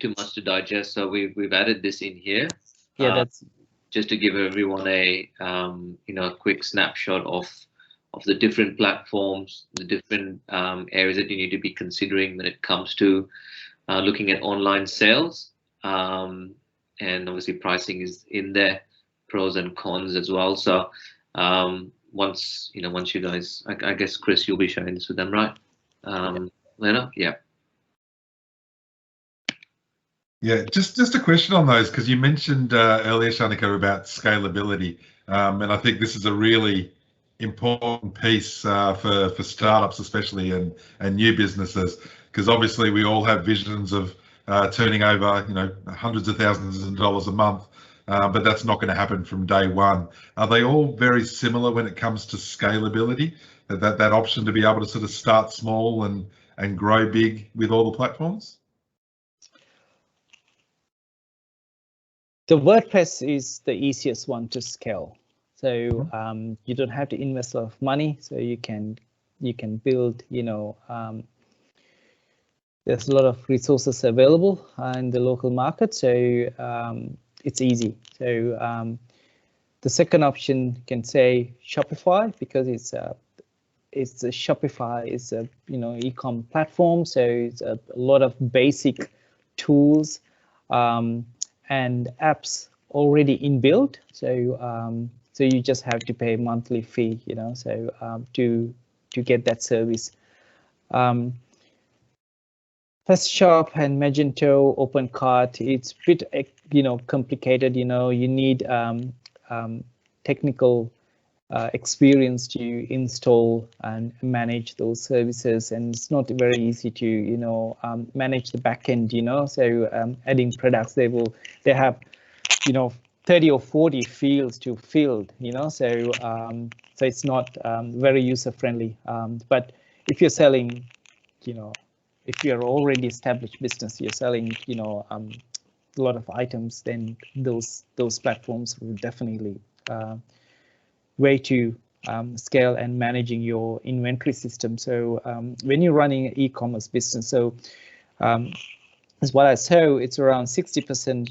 too much to digest. So we've added this in here. Yeah, that's just to give everyone a quick snapshot of the different platforms, the different areas that you need to be considering when it comes to looking at online sales, and obviously pricing is in there, pros and cons as well. So once you guys, I guess Chris, you'll be sharing this with them, right? Lena, yeah. Yeah, just a question on those, because you mentioned earlier, Shanika, about scalability, and I think this is a really important piece for startups, especially, and new businesses, because obviously we all have visions of turning over hundreds of thousands of dollars a month, but that's not going to happen from day one. Are they all very similar when it comes to scalability? That option to be able to sort of start small and grow big with all the platforms? The WordPress is the easiest one to scale. So you don't have to invest a lot of money. So you can build. There's a lot of resources available in the local market, so it's easy. So the second option can say Shopify, because it's a Shopify is a e-com platform. So it's a lot of basic tools and apps already inbuilt, so you just have to pay a monthly fee, to get that service. FastShop and Magento, OpenCart, it's a bit complicated. You need technical experience to install and manage those services, and it's not very easy to manage the backend. So adding products, they have 30 or 40 fields to fill. So it's not very user friendly. But if you're selling, if you're already established business, you're selling a lot of items, then those platforms will definitely way to scale and managing your inventory system. So when you're running an e-commerce business, so as what I saw, it's around 60%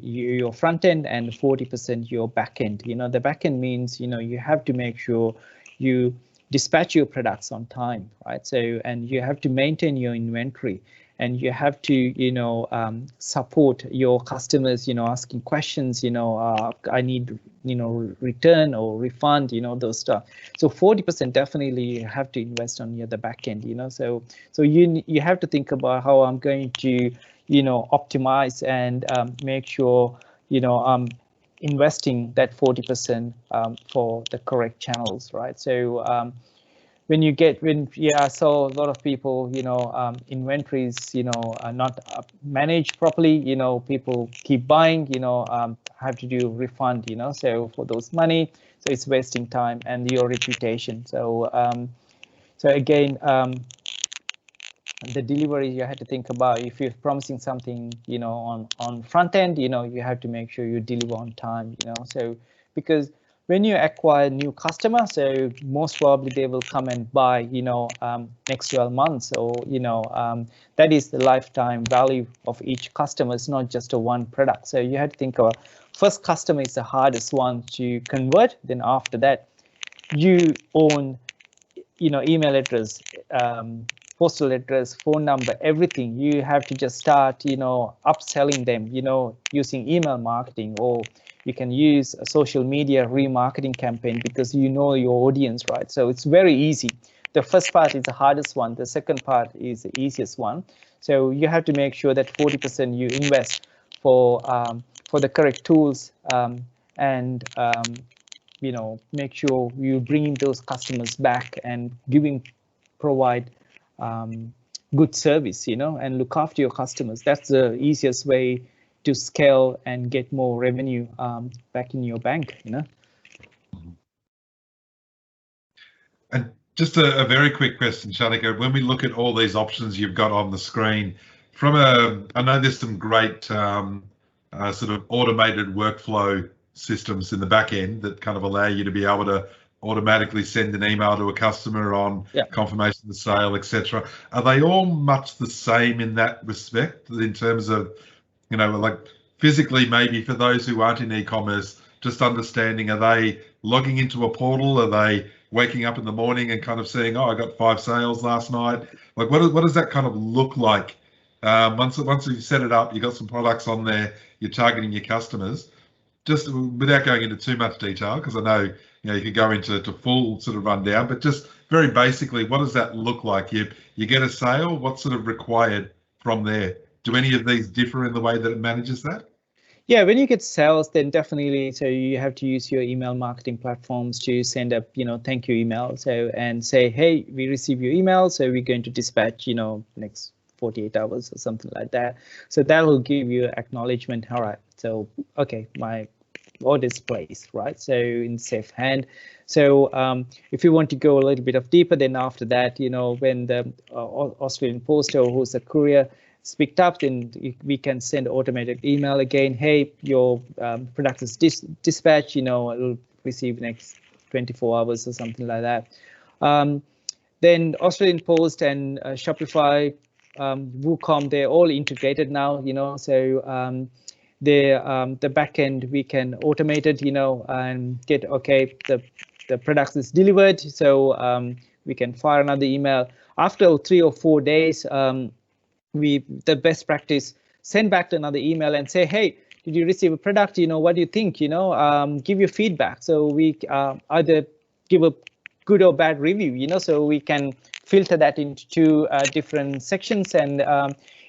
your front end and 40% your back end. The back end means you have to make sure you dispatch your products on time, right? So, and you have to maintain your inventory, and you have to, support your customers, asking questions, I need, return or refund, those stuff. So 40% definitely you have to invest on the back end, so you have to think about how I'm going to, optimize and make sure, I'm investing that 40% for the correct channels, right? So I saw a lot of people, inventories, are not managed properly, people keep buying, have to do refund, so for those money, so it's wasting time and your reputation. So so again, the delivery, you had to think about, if you're promising something, on front end, you have to make sure you deliver on time, so because when you acquire new customers, so most probably they will come and buy, next 12 months, or that is the lifetime value of each customer. It's not just a one product. So you have to think about, first customer is the hardest one to convert. Then after that, you own, email address, postal address, phone number, everything. You have to just start, upselling them, using email marketing, or you can use a social media remarketing campaign, because your audience, right? So it's very easy. The first part is the hardest one. The second part is the easiest one. So you have to make sure that 40% you invest for the correct tools, and make sure you bring those customers back and provide good service, and look after your customers. That's the easiest way to scale and get more revenue back in your bank, And just a very quick question, Shanika. When we look at all these options you've got on the screen, I know there's some great sort of automated workflow systems in the back end that kind of allow you to be able to automatically send an email to a customer on confirmation of sale, etc. Are they all much the same in that respect, in terms of, like physically, maybe for those who aren't in e-commerce, just understanding, are they logging into a portal? Are they waking up in the morning and kind of seeing, oh, I got 5 sales last night? Like, what does that kind of look like? Once you set it up, you got some products on there, you're targeting your customers. Just without going into too much detail, because I know you could go into full sort of rundown, but just very basically, what does that look like? You get a sale, what's sort of required from there? Do any of these differ in the way that it manages that? Yeah, when you get sales, then definitely, so you have to use your email marketing platforms to send a, thank you email. So, and say, hey, we received your email, so we're going to dispatch, next 48 hours or something like that. So that will give you acknowledgement. All right, so, okay, my order's placed, right? So in safe hand. So if you want to go a little bit of deeper, then after that, when the Australian Post, or who's a courier, is picked up, then we can send automated email again. Hey, your product is dispatched, it'll receive next 24 hours or something like that. Then Australian Post and Shopify, WooCom, they're all integrated now, so the back end we can automate it, and get, okay, the product is delivered, so we can fire another email after 3 or 4 days. The best practice, send back another email and say, hey, did you receive a product? What do you think? Give your feedback. So we either give a good or bad review, so we can filter that into 2 different sections. And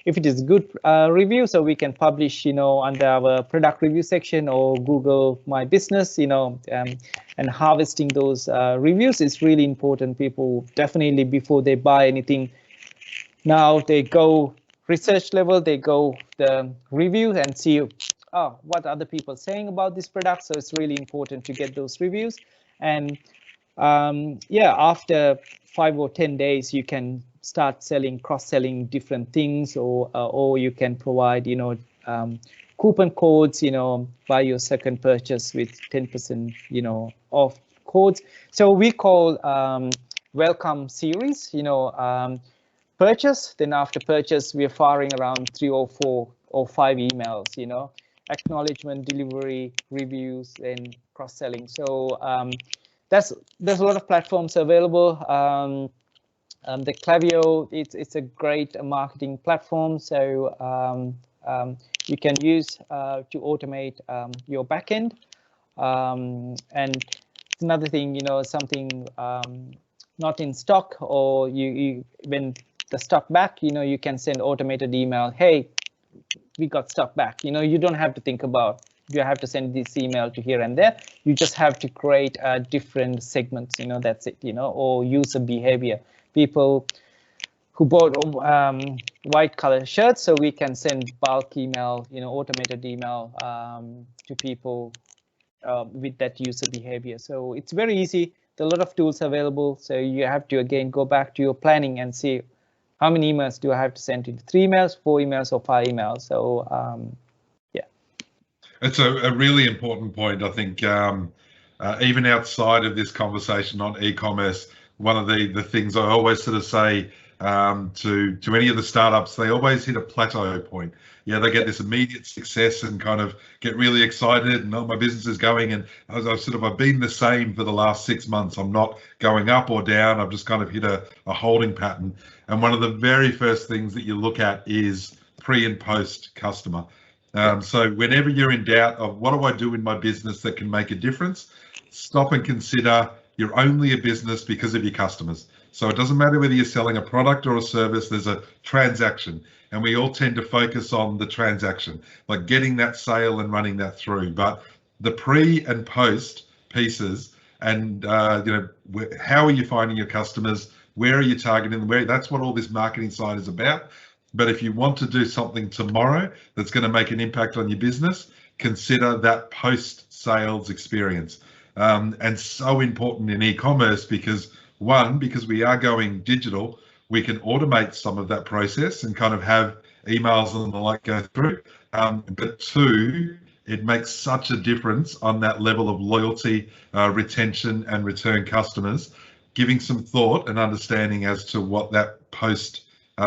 if it is good review, so we can publish, under our product review section or Google My Business, and harvesting those reviews is really important. People definitely, before they buy anything, now they go research level, they go the review and see, what other people saying about this product. So it's really important to get those reviews. And after 5 or 10 days, you can start selling, cross-selling different things, or you can provide, coupon codes, by your second purchase with 10%, off codes. So we call welcome series, purchase. Then after purchase, we are firing around 3 or 4 or 5 emails, acknowledgement, delivery, reviews, and cross-selling. So there's a lot of platforms available. the Klaviyo, it's a great marketing platform. So you can use to automate your backend. And another thing, you know, something not in stock, or you when the stock back, you know, you can send automated email. Hey, we got stock back. You know, you don't have to think about, you have to send this email to here and there. You just have to create different segments, you know, that's it, you know, or user behavior. People who bought white color shirts, so we can send bulk email, you know, automated email to people with that user behavior. So it's very easy. There are a lot of tools available. So you have to, again, go back to your planning and see how many emails do I have to send to 3 emails, 4 emails, or 5 emails. So yeah. It's a really important point. I think even outside of this conversation on e-commerce, one of the things I always sort of say to any of the startups, they always hit a plateau point. Yeah, they get this immediate success and kind of get really excited and, oh, my business is going. And I've been the same for the last 6 months. I'm not going up or down. I've just kind of hit a holding pattern. And one of the very first things that you look at is pre and post customer. So whenever you're in doubt of what do I do in my business that can make a difference, stop and consider you're only a business because of your customers. So it doesn't matter whether you're selling a product or a service, there's a transaction. And we all tend to focus on the transaction, like getting that sale and running that through. But the pre and post pieces, and you know, how are you finding your customers? Where are you targeting them? That's what all this marketing side is about. But if you want to do something tomorrow that's going to make an impact on your business, consider that post-sales experience. And so important in e-commerce because, one, because we are going digital, we can automate some of that process and kind of have emails and the like go through. But two, it makes such a difference on that level of loyalty, retention, and return customers, giving some thought and understanding as to what that post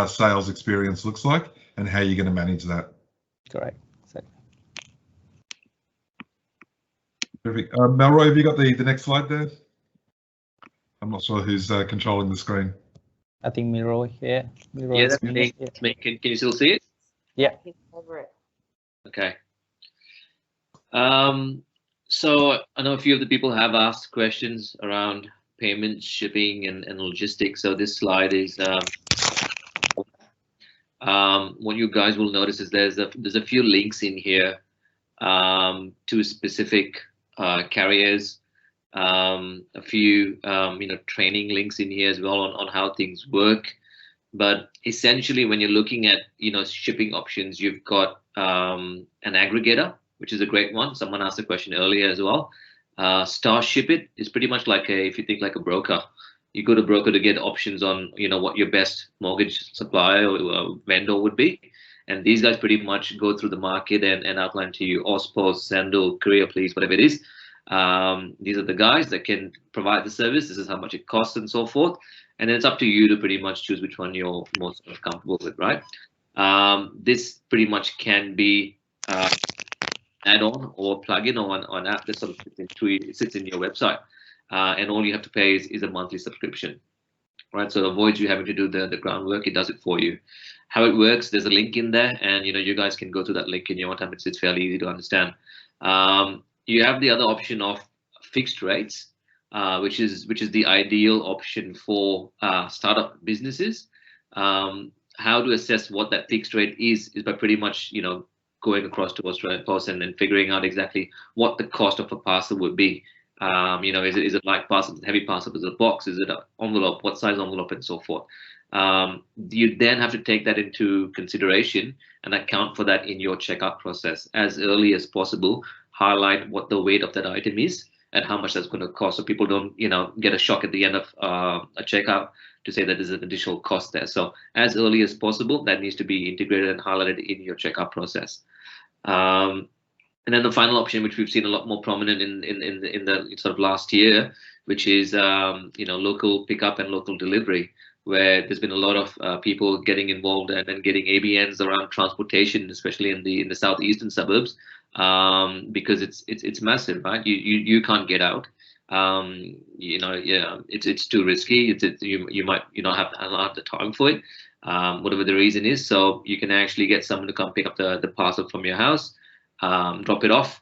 sales experience looks like and how you're going to manage that. Correct. Perfect. Melroy, have you got the next slide there? I'm not sure who's controlling the screen. I think Miroy, yeah. Miroy, yeah, that's me. Yeah. Can you still see it? Yeah. Okay. So I know a few of the people have asked questions around payments, shipping, and logistics. So this slide is what you guys will notice is there's a few links in here to specific carriers, a few training links in here as well on how things work. But essentially, when you're looking at shipping options, you've got an aggregator, which is a great one. Someone asked a question earlier as well. StarShipIt is pretty much like if you think like a broker. You go to broker to get options on what your best mortgage supplier or vendor would be. And these guys pretty much go through the market and outline to you Auspost, Sendle, Courier Please, whatever it is. These are the guys that can provide the service. This is how much it costs and so forth. And then it's up to you to pretty much choose which one you're most comfortable with, right? This pretty much can be add-on or plug-in or an app that sort of sits in your website. And all you have to pay is a monthly subscription, right? So it avoids you having to do the groundwork. It does it for you. How it works, there's a link in there, and you guys can go to that link in your own time. It's fairly easy to understand. You have the other option of fixed rates, which is the ideal option for startup businesses. How to assess what that fixed rate is by pretty much going across to Australian Post and figuring out exactly what the cost of a parcel would be. Is it light parcel, heavy parcel, is it a box, is it an envelope, what size envelope, and so forth. You then have to take that into consideration and account for that in your checkout process as early as possible. Highlight what the weight of that item is and how much that's going to cost, so people don't get a shock at the end of a checkout to say that there's an additional cost there. So as early as possible, that needs to be integrated and highlighted in your checkout process. And then the final option, which we've seen a lot more prominent in the sort of last year, which is local pickup and local delivery, where there's been a lot of people getting involved and getting ABNs around transportation, especially in the southeastern suburbs, because it's massive, right? You can't get out. Yeah, it's too risky. You might not have the time for it, whatever the reason is. So you can actually get someone to come pick up the parcel from your house, drop it off,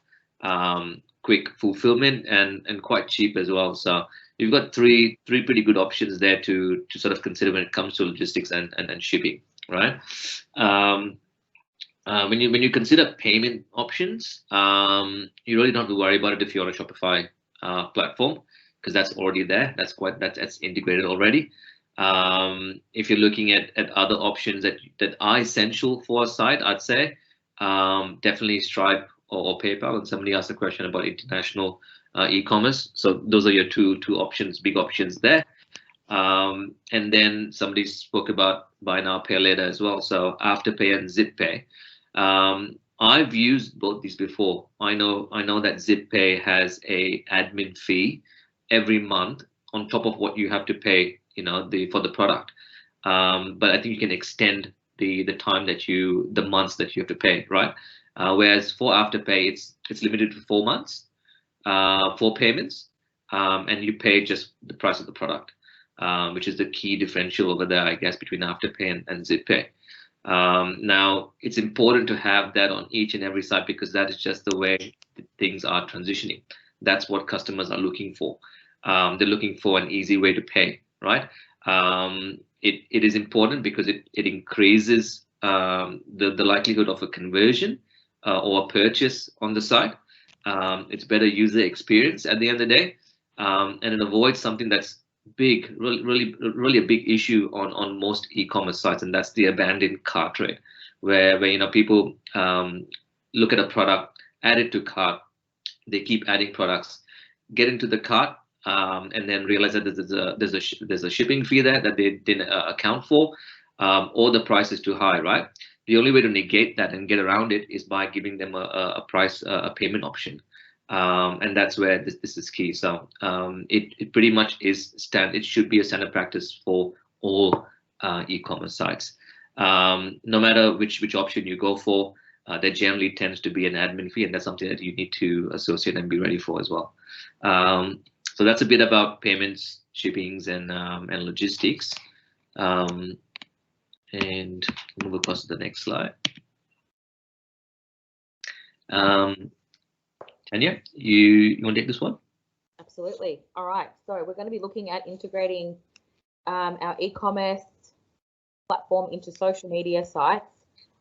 quick fulfillment, and quite cheap as well. So you've got three pretty good options there to sort of consider when it comes to logistics and shipping, right? When you consider payment options, you really don't have to worry about it if you're on a Shopify platform, because that's already there. That's integrated already. If you're looking at other options that are essential for a site, I'd say definitely Stripe or PayPal. And somebody asked a question about international e-commerce. So those are your two options, big options there. And then somebody spoke about buy now, pay later as well. So Afterpay and ZipPay. I've used both these before. I know that ZipPay has a admin fee every month on top of what you have to pay, for the product. But I think you can extend the time the months that you have to pay, right? Whereas for Afterpay, it's limited to 4 months, 4 payments, and you pay just the price of the product, which is the key differential over there, I guess, between Afterpay and ZipPay. Now, it's important to have that on each and every site, because that is just the way things are transitioning. That's what customers are looking for. They're looking for an easy way to pay, right? It is important because it increases the likelihood of a conversion or a purchase on the site. It's better user experience at the end of the day, and it avoids something that's big, really a big issue on most e-commerce sites, and that's the abandoned cart rate, where people look at a product, add it to cart, they keep adding products, get into the cart, and then realize that there's a shipping fee there that they didn't account for, or the price is too high, right? The only way to negate that and get around it is by giving them a payment option. And that's where this is key. So it pretty much is it should be a standard practice for all e-commerce sites. No matter which option you go for, there generally tends to be an admin fee, and that's something that you need to associate and be ready for as well. So that's a bit about payments, shippings, and logistics. And move across to the next slide. Tanya, you want to take this one? Absolutely. All right. So we're going to be looking at integrating our e-commerce platform into social media sites,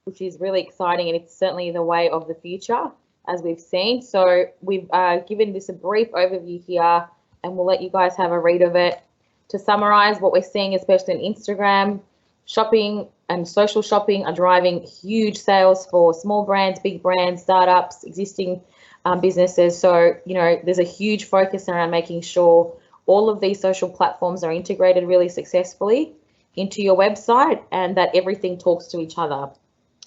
which is really exciting, and it's certainly the way of the future, as we've seen. So we've given this a brief overview here, and we'll let you guys have a read of it. To summarize, what we're seeing, especially on Instagram, shopping and social shopping are driving huge sales for small brands, big brands, startups, existing businesses. So, there's a huge focus around making sure all of these social platforms are integrated really successfully into your website, and that everything talks to each other.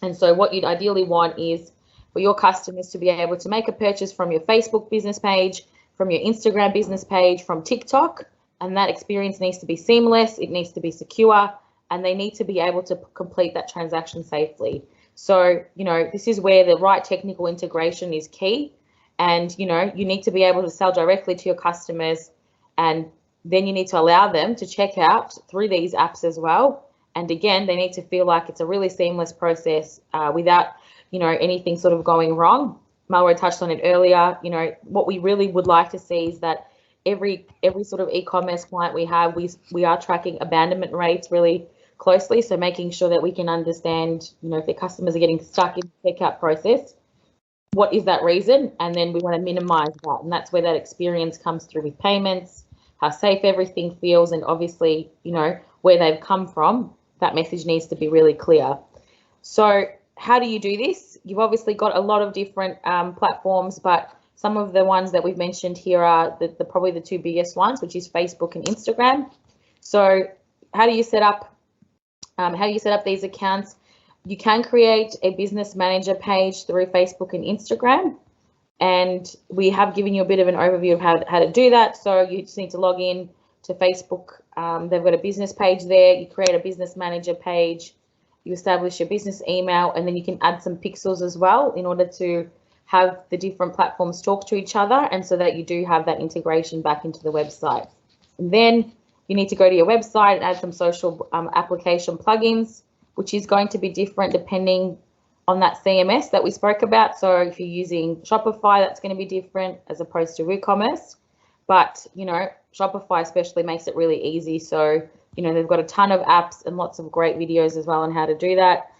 And so what you'd ideally want is for your customers to be able to make a purchase from your Facebook business page, from your Instagram business page, from TikTok, and that experience needs to be seamless, it needs to be secure, and they need to be able to complete that transaction safely. So, this is where the right technical integration is key. And, you need to be able to sell directly to your customers, and then you need to allow them to check out through these apps as well. And again, they need to feel like it's a really seamless process without, anything sort of going wrong. Malwa touched on it earlier. What we really would like to see is that every sort of e-commerce client we have, we are tracking abandonment rates really closely. So making sure that we can understand, if their customers are getting stuck in the checkout process, what is that reason? And then we want to minimize that. And that's where that experience comes through with payments, how safe everything feels, and obviously, where they've come from. That message needs to be really clear. So how do you do this? You've obviously got a lot of different platforms, but some of the ones that we've mentioned here are probably the two biggest ones, which is Facebook and Instagram. So how do you set up these accounts? You can create a business manager page through Facebook and Instagram, and we have given you a bit of an overview of how to do that. So you just need to log in to Facebook. They've got a business page there. You create a business manager page, you establish your business email, and then you can add some pixels as well in order to have the different platforms talk to each other, and so that you do have that integration back into the website. And then you need to go to your website and add some social application plugins, which is going to be different depending on that CMS that we spoke about. So if you're using Shopify, that's going to be different as opposed to WooCommerce. But, you know, Shopify especially makes it really easy. So, you know, they've got a ton of apps and lots of great videos as well on how to do that.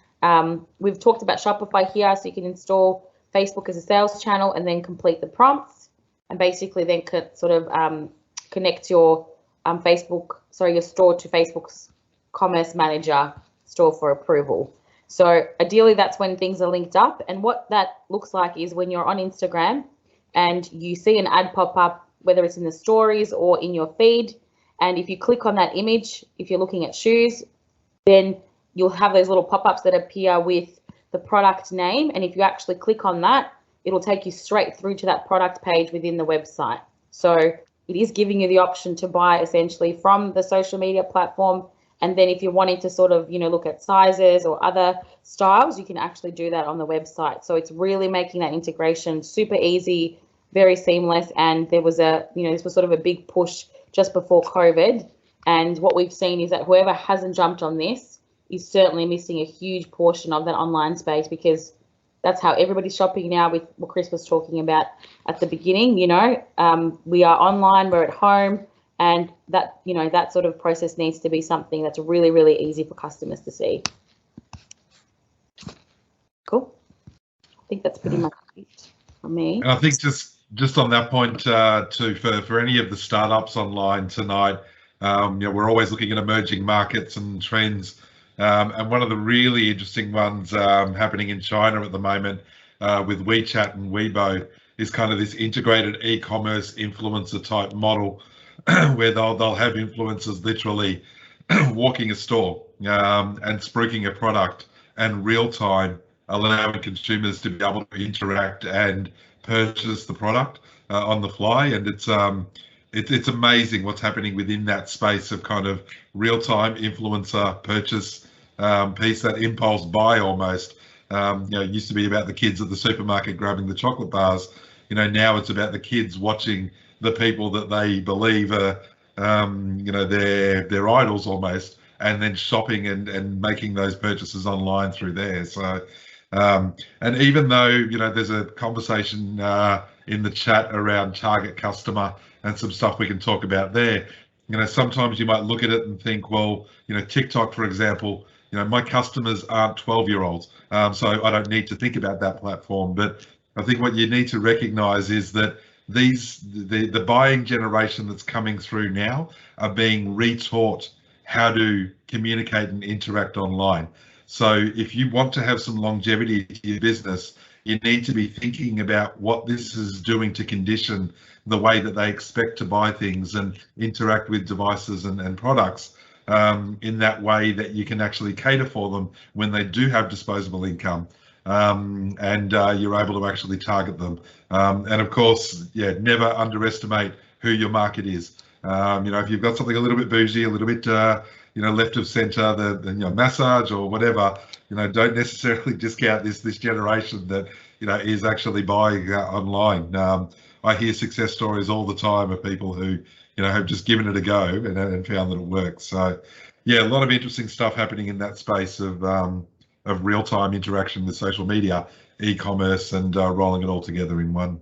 We've talked about Shopify here, so you can install Facebook as a sales channel and then complete the prompts, and basically then sort of connect your your store to Facebook's Commerce Manager store for approval. So ideally, that's when things are linked up. And what that looks like is when you're on Instagram and you see an ad pop up, whether it's in the stories or in your feed. And if you click on that image, if you're looking at shoes, then you'll have those little pop-ups that appear with the product name. And if you actually click on that, it'll take you straight through to that product page within the website. So it is giving you the option to buy essentially from the social media platform. And then if you're wanting to sort of, you know, look at sizes or other styles, you can actually do that on the website. So it's really making that integration super easy, very seamless. And there was this was sort of a big push just before COVID. And what we've seen is that whoever hasn't jumped on this is certainly missing a huge portion of that online space, because that's how everybody's shopping now, with what Chris was talking about at the beginning. You know, we are online, we're at home. And that, you know, that sort of process needs to be something that's really, really easy for customers to see. Cool. I think that's pretty much it for me. And I think just on that point too, for any of the startups online tonight, you know, we're always looking at emerging markets and trends. And one of the really interesting ones happening in China at the moment with WeChat and Weibo is kind of this integrated e-commerce influencer type model, where they'll have influencers literally walking a store and spruiking a product, and real time allowing consumers to be able to interact and purchase the product on the fly. And it's amazing what's happening within that space of kind of real time influencer purchase piece, that impulse buy almost. You know, it used to be about the kids at the supermarket grabbing the chocolate bars. You know, now it's about the kids watching the people that they believe are, you know, their idols almost, and then shopping and making those purchases online through there. So, and even though, you know, there's a conversation in the chat around target customer and some stuff we can talk about there, you know, sometimes you might look at it and think, well, you know, TikTok, for example, you know, my customers aren't 12-year-olds, so I don't need to think about that platform. But I think what you need to recognize is that the buying generation that's coming through now are being retaught how to communicate and interact online. So if you want to have some longevity to your business, you need to be thinking about what this is doing to condition the way that they expect to buy things and interact with devices and products in that way that you can actually cater for them when they do have disposable income. And you're able to actually target them. And of course, yeah, never underestimate who your market is. You know, if you've got something a little bit bougie, a little bit, you know, left of center, the you know, massage or whatever, you know, don't necessarily discount this generation that, you know, is actually buying online. I hear success stories all the time of people who, you know, have just given it a go and found that it works. So, yeah, a lot of interesting stuff happening in that space of real-time interaction with social media, e-commerce, and rolling it all together in one.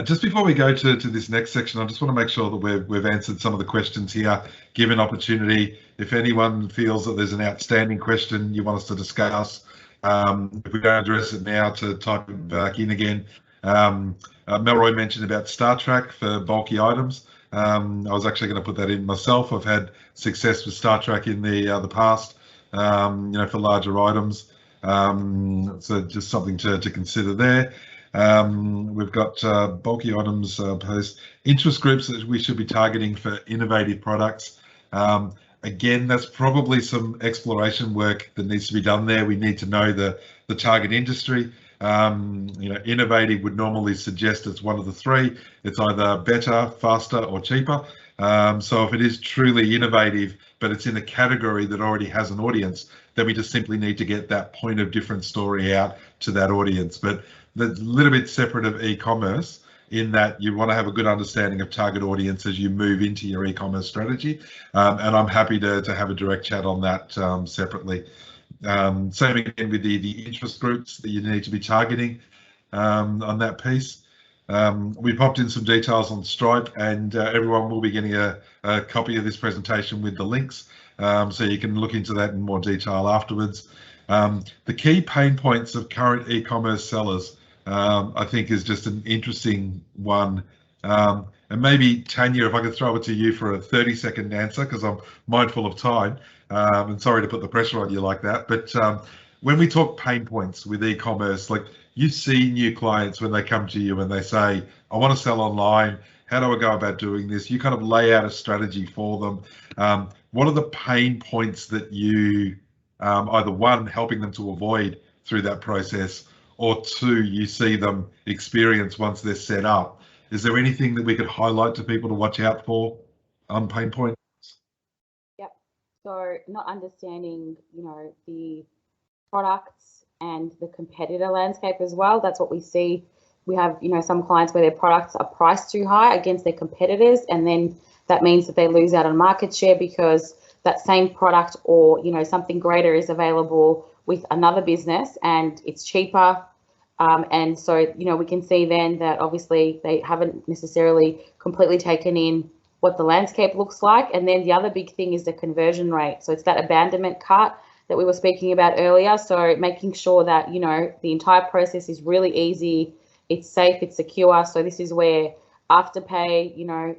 Just before we go to this next section, I just want to make sure that we've answered some of the questions here. Give an opportunity. If anyone feels that there's an outstanding question you want us to discuss, if we don't address it now, to type it back in again. Melroy mentioned about Star Trek for bulky items. I was actually going to put that in myself. I've had success with Star Trek in the past. You know, for larger items. So just something to consider there. We've got bulky items post interest groups that we should be targeting for innovative products. Again, that's probably some exploration work that needs to be done there. We need to know the target industry. You know, innovative would normally suggest it's one of the three. It's either better, faster, or cheaper. So if it is truly innovative, but it's in a category that already has an audience, then we just simply need to get that point of different story out to that audience. But that's a little bit separate of e-commerce, in that you want to have a good understanding of target audience as you move into your e-commerce strategy. And I'm happy to have a direct chat on that separately. Same again with the interest groups that you need to be targeting on that piece. We popped in some details on Stripe, and everyone will be getting a copy of this presentation with the links, so you can look into that in more detail afterwards. The key pain points of current e-commerce sellers, I think, is just an interesting one. And maybe, Tanya, if I could throw it to you for a 30-second answer, because I'm mindful of time, and sorry to put the pressure on you like that, but when we talk pain points with e-commerce, like, you see new clients when they come to you and they say, I want to sell online, how do I go about doing this? You kind of lay out a strategy for them. What are the pain points that you, either one, helping them to avoid through that process, or two, you see them experience once they're set up? Is there anything that we could highlight to people to watch out for on pain points? Yep. So not understanding, the products and the competitor landscape as well. That's what we see. We have, some clients where their products are priced too high against their competitors, and then that means that they lose out on market share because that same product or, something greater is available with another business and it's cheaper. And so, we can see then that obviously they haven't necessarily completely taken in what the landscape looks like. And then the other big thing is the conversion rate. So it's that abandonment cart that we were speaking about earlier. So making sure that, the entire process is really easy, it's safe, it's secure. So this is where Afterpay,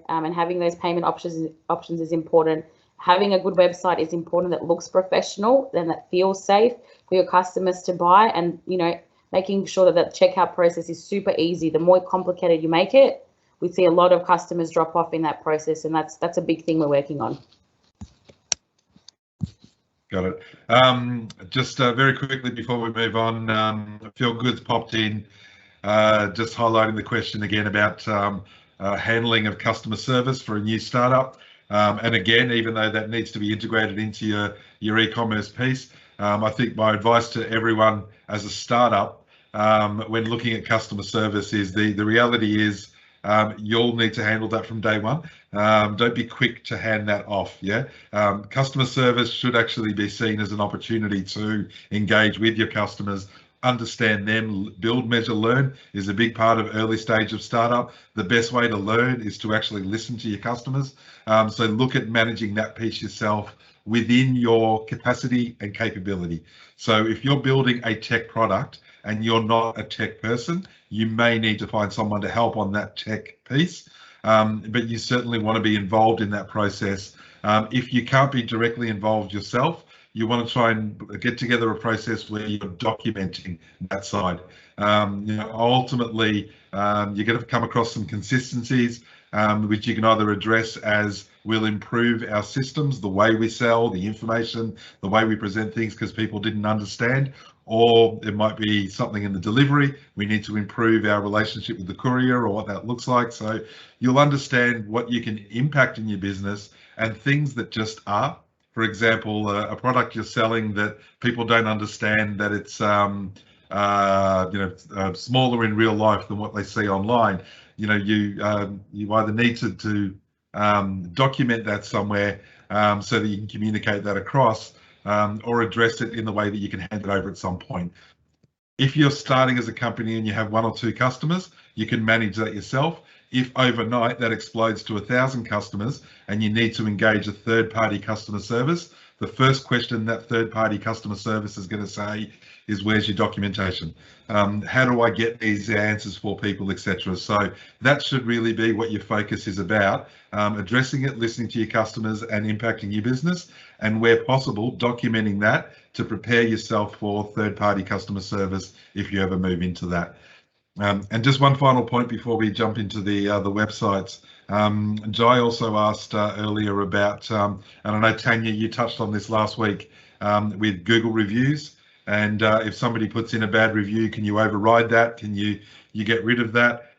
and having those payment options is important. Having a good website is important that looks professional and that feels safe for your customers to buy. And, making sure that that checkout process is super easy. The more complicated you make it, we see a lot of customers drop off in that process, and that's a big thing we're working on. Got it. Just very quickly before we move on, Feel Good's popped in, just highlighting the question again about handling of customer service for a new startup. And again, even though that needs to be integrated into your e-commerce piece, I think my advice to everyone as a startup, when looking at customer service, is the reality is you'll need to handle that from day one. Don't be quick to hand that off. Yeah, customer service should actually be seen as an opportunity to engage with your customers, understand them. Build, measure, learn is a big part of early stage of startup. The best way to learn is to actually listen to your customers. So look at managing that piece yourself within your capacity and capability. So if you're building a tech product and you're not a tech person, you may need to find someone to help on that tech piece, but you certainly want to be involved in that process. If you can't be directly involved yourself, you want to try and get together a process where you're documenting that side. Ultimately, you're going to come across some consistencies, which you can either address as we'll improve our systems, the way we sell, the information, the way we present things because people didn't understand, or it might be something in the delivery. We need to improve our relationship with the courier or what that looks like. So you'll understand what you can impact in your business and things that just are. For example, a product you're selling that people don't understand that it's smaller in real life than what they see online. You either need to document that somewhere so that you can communicate that across, or address it in the way that you can hand it over at some point. If you're starting as a company and you have 1 or 2 customers, you can manage that yourself. If overnight that explodes to 1,000 customers and you need to engage a third-party customer service, the first question that third-party customer service is going to say is, where's your documentation? How do I get these answers for people, etc.? So that should really be what your focus is about, addressing it, listening to your customers and impacting your business, and where possible, documenting that to prepare yourself for third-party customer service if you ever move into that. And just one final point before we jump into the websites. Jai also asked earlier about, and I know Tanya, you touched on this last week with Google reviews. And if somebody puts in a bad review, can you override that? Can you get rid of that?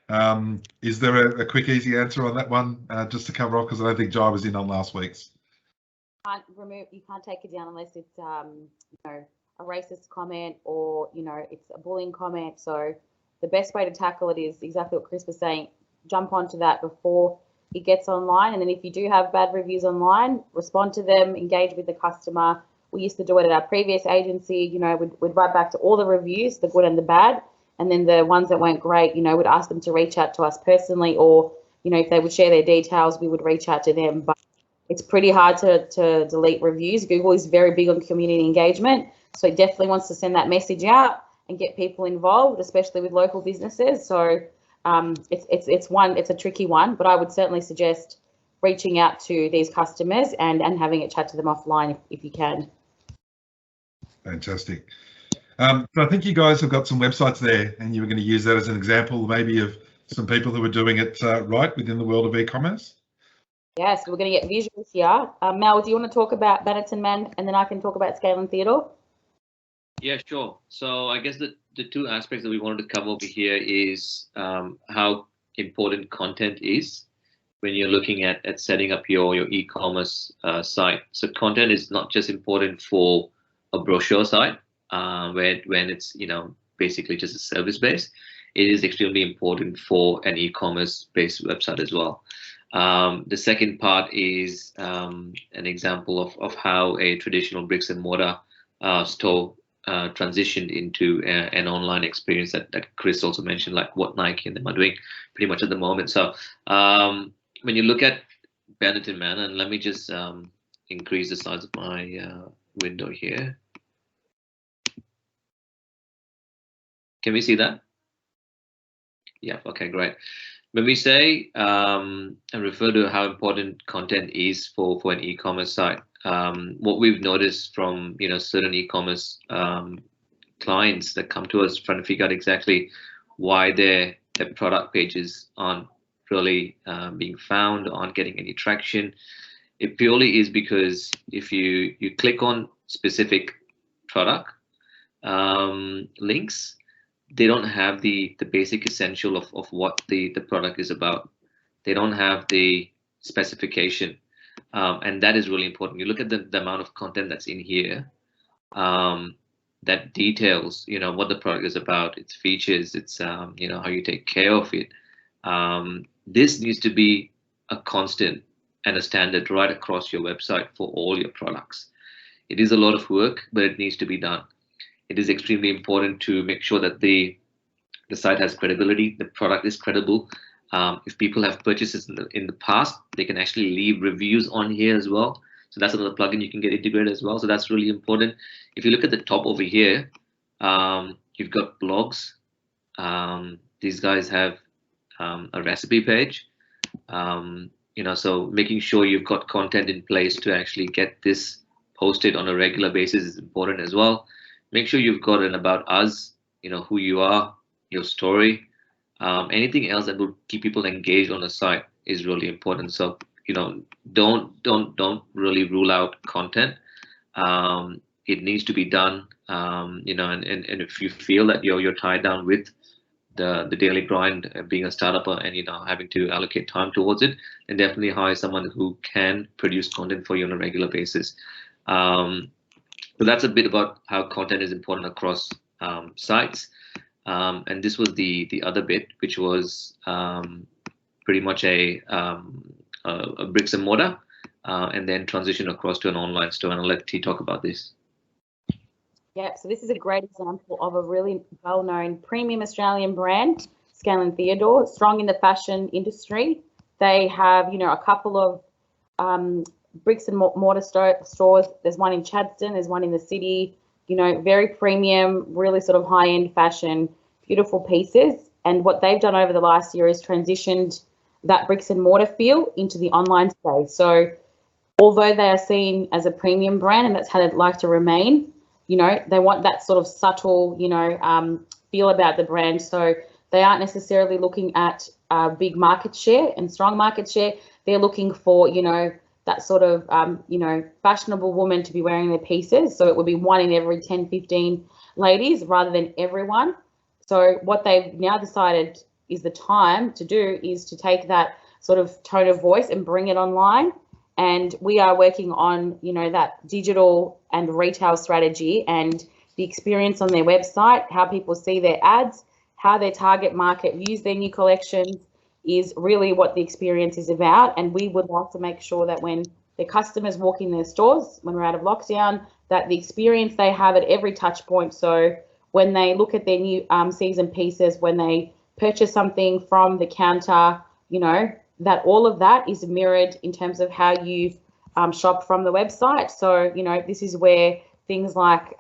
Is there a quick, easy answer on that one, just to cover off? Because I don't think Jai was in on last week's. you can't take it down unless it's a racist comment or it's a bullying comment. So the best way to tackle it is exactly what Chris was saying. Jump onto that before it gets online, and then if you do have bad reviews online, respond to them, engage with the customer. We used to do it at our previous agency. We'd write back to all the reviews, the good and the bad, and then the ones that weren't great, we'd ask them to reach out to us personally, or if they would share their details, we would reach out to them. But it's pretty hard to delete reviews. Google is very big on community engagement, so it definitely wants to send that message out and get people involved, especially with local businesses. So it's a tricky one, but I would certainly suggest reaching out to these customers and having a chat to them offline if you can. Fantastic. So I think you guys have got some websites there, and you were going to use that as an example maybe of some people who are doing it right within the world of e-commerce. Yes, we're going to get visuals here. Mel, do you want to talk about Bannerton Man, and then I can talk about Scale and Theodore? Yeah, sure. So I guess the two aspects that we wanted to cover over here is how important content is when you're looking at setting up your e-commerce site. So content is not just important for a brochure site when it's basically just a service base. It is extremely important for an e-commerce based website as well. The second part is an example of how a traditional bricks and mortar store transitioned into an online experience that Chris also mentioned, like what Nike and them are doing pretty much at the moment. So when you look at Bannerton Man, and let me just increase the size of my window here. Can we see that? Yeah, okay, great. When we say and refer to how important content is for an e-commerce site, what we've noticed from certain e-commerce clients that come to us trying to figure out exactly why their product pages aren't really being found, aren't getting any traction, it purely is because if you click on specific product links, they don't have the basic essential of what the product is about. They don't have the specification, and that is really important. You look at the amount of content that's in here that details what the product is about, its features, its how you take care of it. This needs to be a constant and a standard right across your website for all your products. It is a lot of work, but it needs to be done. It is extremely important to make sure that the site has credibility, the product is credible. If people have purchases in the past, they can actually leave reviews on here as well. So that's another plugin you can get integrated as well. So that's really important. If you look at the top over here, you've got blogs. These guys have a recipe page. So making sure you've got content in place to actually get this posted on a regular basis is important as well. Make sure you've got an about us, who you are, your story, anything else that will keep people engaged on the site is really important. So, don't really rule out content. It needs to be done, and if you feel that you're tied down with the daily grind, being a startup and having to allocate time towards it, then definitely hire someone who can produce content for you on a regular basis. So that's a bit about how content is important across sites. And this was the other bit, which was pretty much a bricks and mortar, and then transition across to an online store. And I'll let T talk about this. Yeah, so this is a great example of a really well-known premium Australian brand, Scale and Theodore, strong in the fashion industry. They have, a couple of bricks and mortar stores. There's one in Chadstone, there's one in the city, very premium, really sort of high-end fashion, beautiful pieces. And what they've done over the last year is transitioned that bricks and mortar feel into the online space. So although they are seen as a premium brand, and that's how they'd like to remain, they want that sort of subtle, feel about the brand. So they aren't necessarily looking at big market share and strong market share. They're looking for, that sort of, fashionable woman to be wearing their pieces. So it would be 1 in every 10, 15 ladies rather than everyone. So what they've now decided is the time to do is to take that sort of tone of voice and bring it online and we are working on, you know, that digital and retail strategy and the experience on their website, how people see their ads, how their target market views their new collections is really what the experience is about. And we would like to make sure that when the customers walk in their stores, when we're out of lockdown, that the experience they have at every touch point. So when they look at their new season pieces, when they purchase something from the counter, you know, that all of that is mirrored in terms of how you shop from the website. So, you know, this is where things like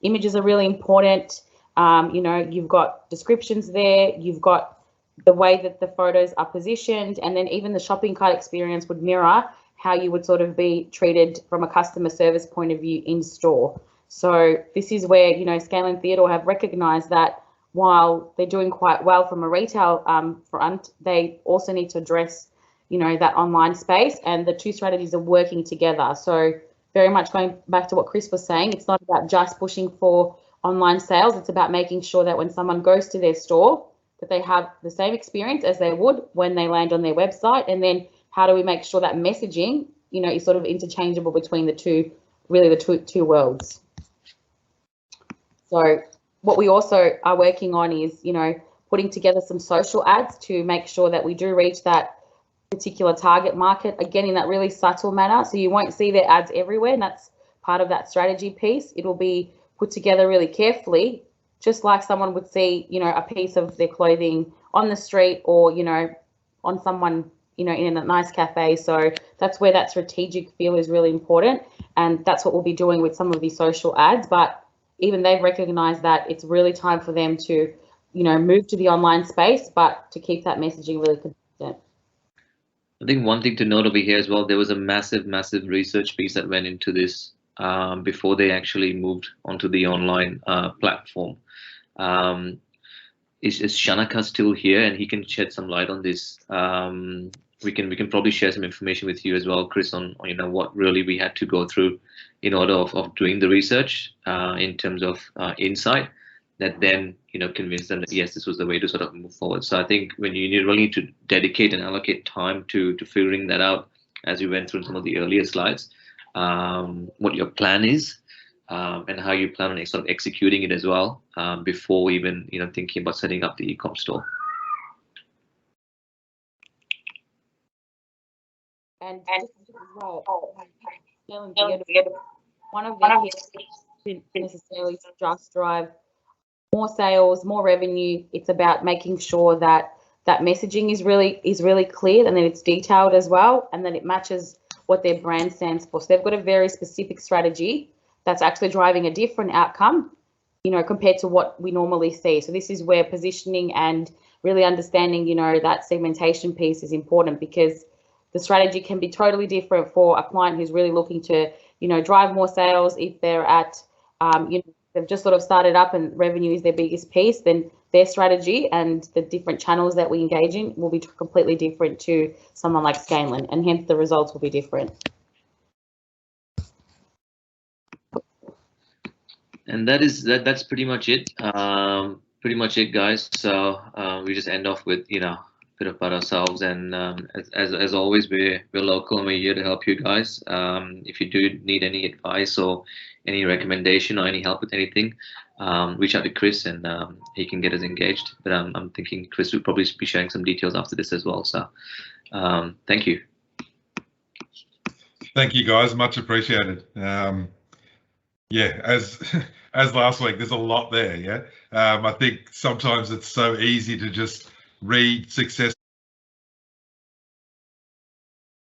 images are really important. You know, you've got descriptions there, you've got the way that the photos are positioned, and then even the shopping cart experience would mirror how you would sort of be treated from a customer service point of view in store. So this is where, you know, Scale and Theodore have recognized that while they're doing quite well from a retail front, they also need to address, you know, that online space, and the two strategies are working together. So very much going back to what Chris was saying, it's not about just pushing for online sales, it's about making sure that when someone goes to their store, that they have the same experience as they would when they land on their website. And then how do we make sure that messaging, you know, is sort of interchangeable between the two, really the two worlds. So what we also are working on is, you know, putting together some social ads to make sure that we do reach that particular target market, again, in that really subtle manner. So you won't see their ads everywhere, and that's part of that strategy piece. It'll be put together really carefully, just like someone would see, you know, a piece of their clothing on the street, or, you know, on someone, you know, in a nice cafe. So that's where that strategic feel is really important, and that's what we'll be doing with some of these social ads. But even they've recognized that it's really time for them to, you know, move to the online space, but to keep that messaging really consistent. I think one thing to note over here as well, there was a massive research piece that went into this before they actually moved onto the online platform. Is Shanaka still here, and he can shed some light on this? We can probably share some information with you as well, Chris, on, you know, what really we had to go through in order of doing the research in terms of insight that then, you know, convinced them that yes, this was the way to sort of move forward. So I think when you really need to dedicate and allocate time to figuring that out, as we went through some of the earlier slides, what your plan is, and how you plan on sort of executing it as well, before even, you know, thinking about setting up the e-com store. And just as well, one of their isn't necessarily to just drive more sales, more revenue. It's about making sure that that messaging is really clear, and then it's detailed as well, and then it matches what their brand stands for. So they've got a very specific strategy that's actually driving a different outcome, you know, compared to what we normally see. So this is where positioning and really understanding, you know, that segmentation piece is important, because the strategy can be totally different for a client who's really looking to, you know, drive more sales. If they're at, you know, they've just sort of started up and revenue is their biggest piece, then their strategy and the different channels that we engage in will be completely different to someone like Scanlan, and hence the results will be different. And that's pretty much it. Pretty much it, guys. So we just end off with, you know, a bit about ourselves, and as always, we're local and we're here to help you guys. If you do need any advice or any recommendation or any help with anything, reach out to Chris, and he can get us engaged. But I'm thinking Chris will probably be sharing some details after this as well. So thank you. Thank you, guys. Much appreciated. Yeah, as last week, there's a lot there. Yeah, I think sometimes it's so easy to just read success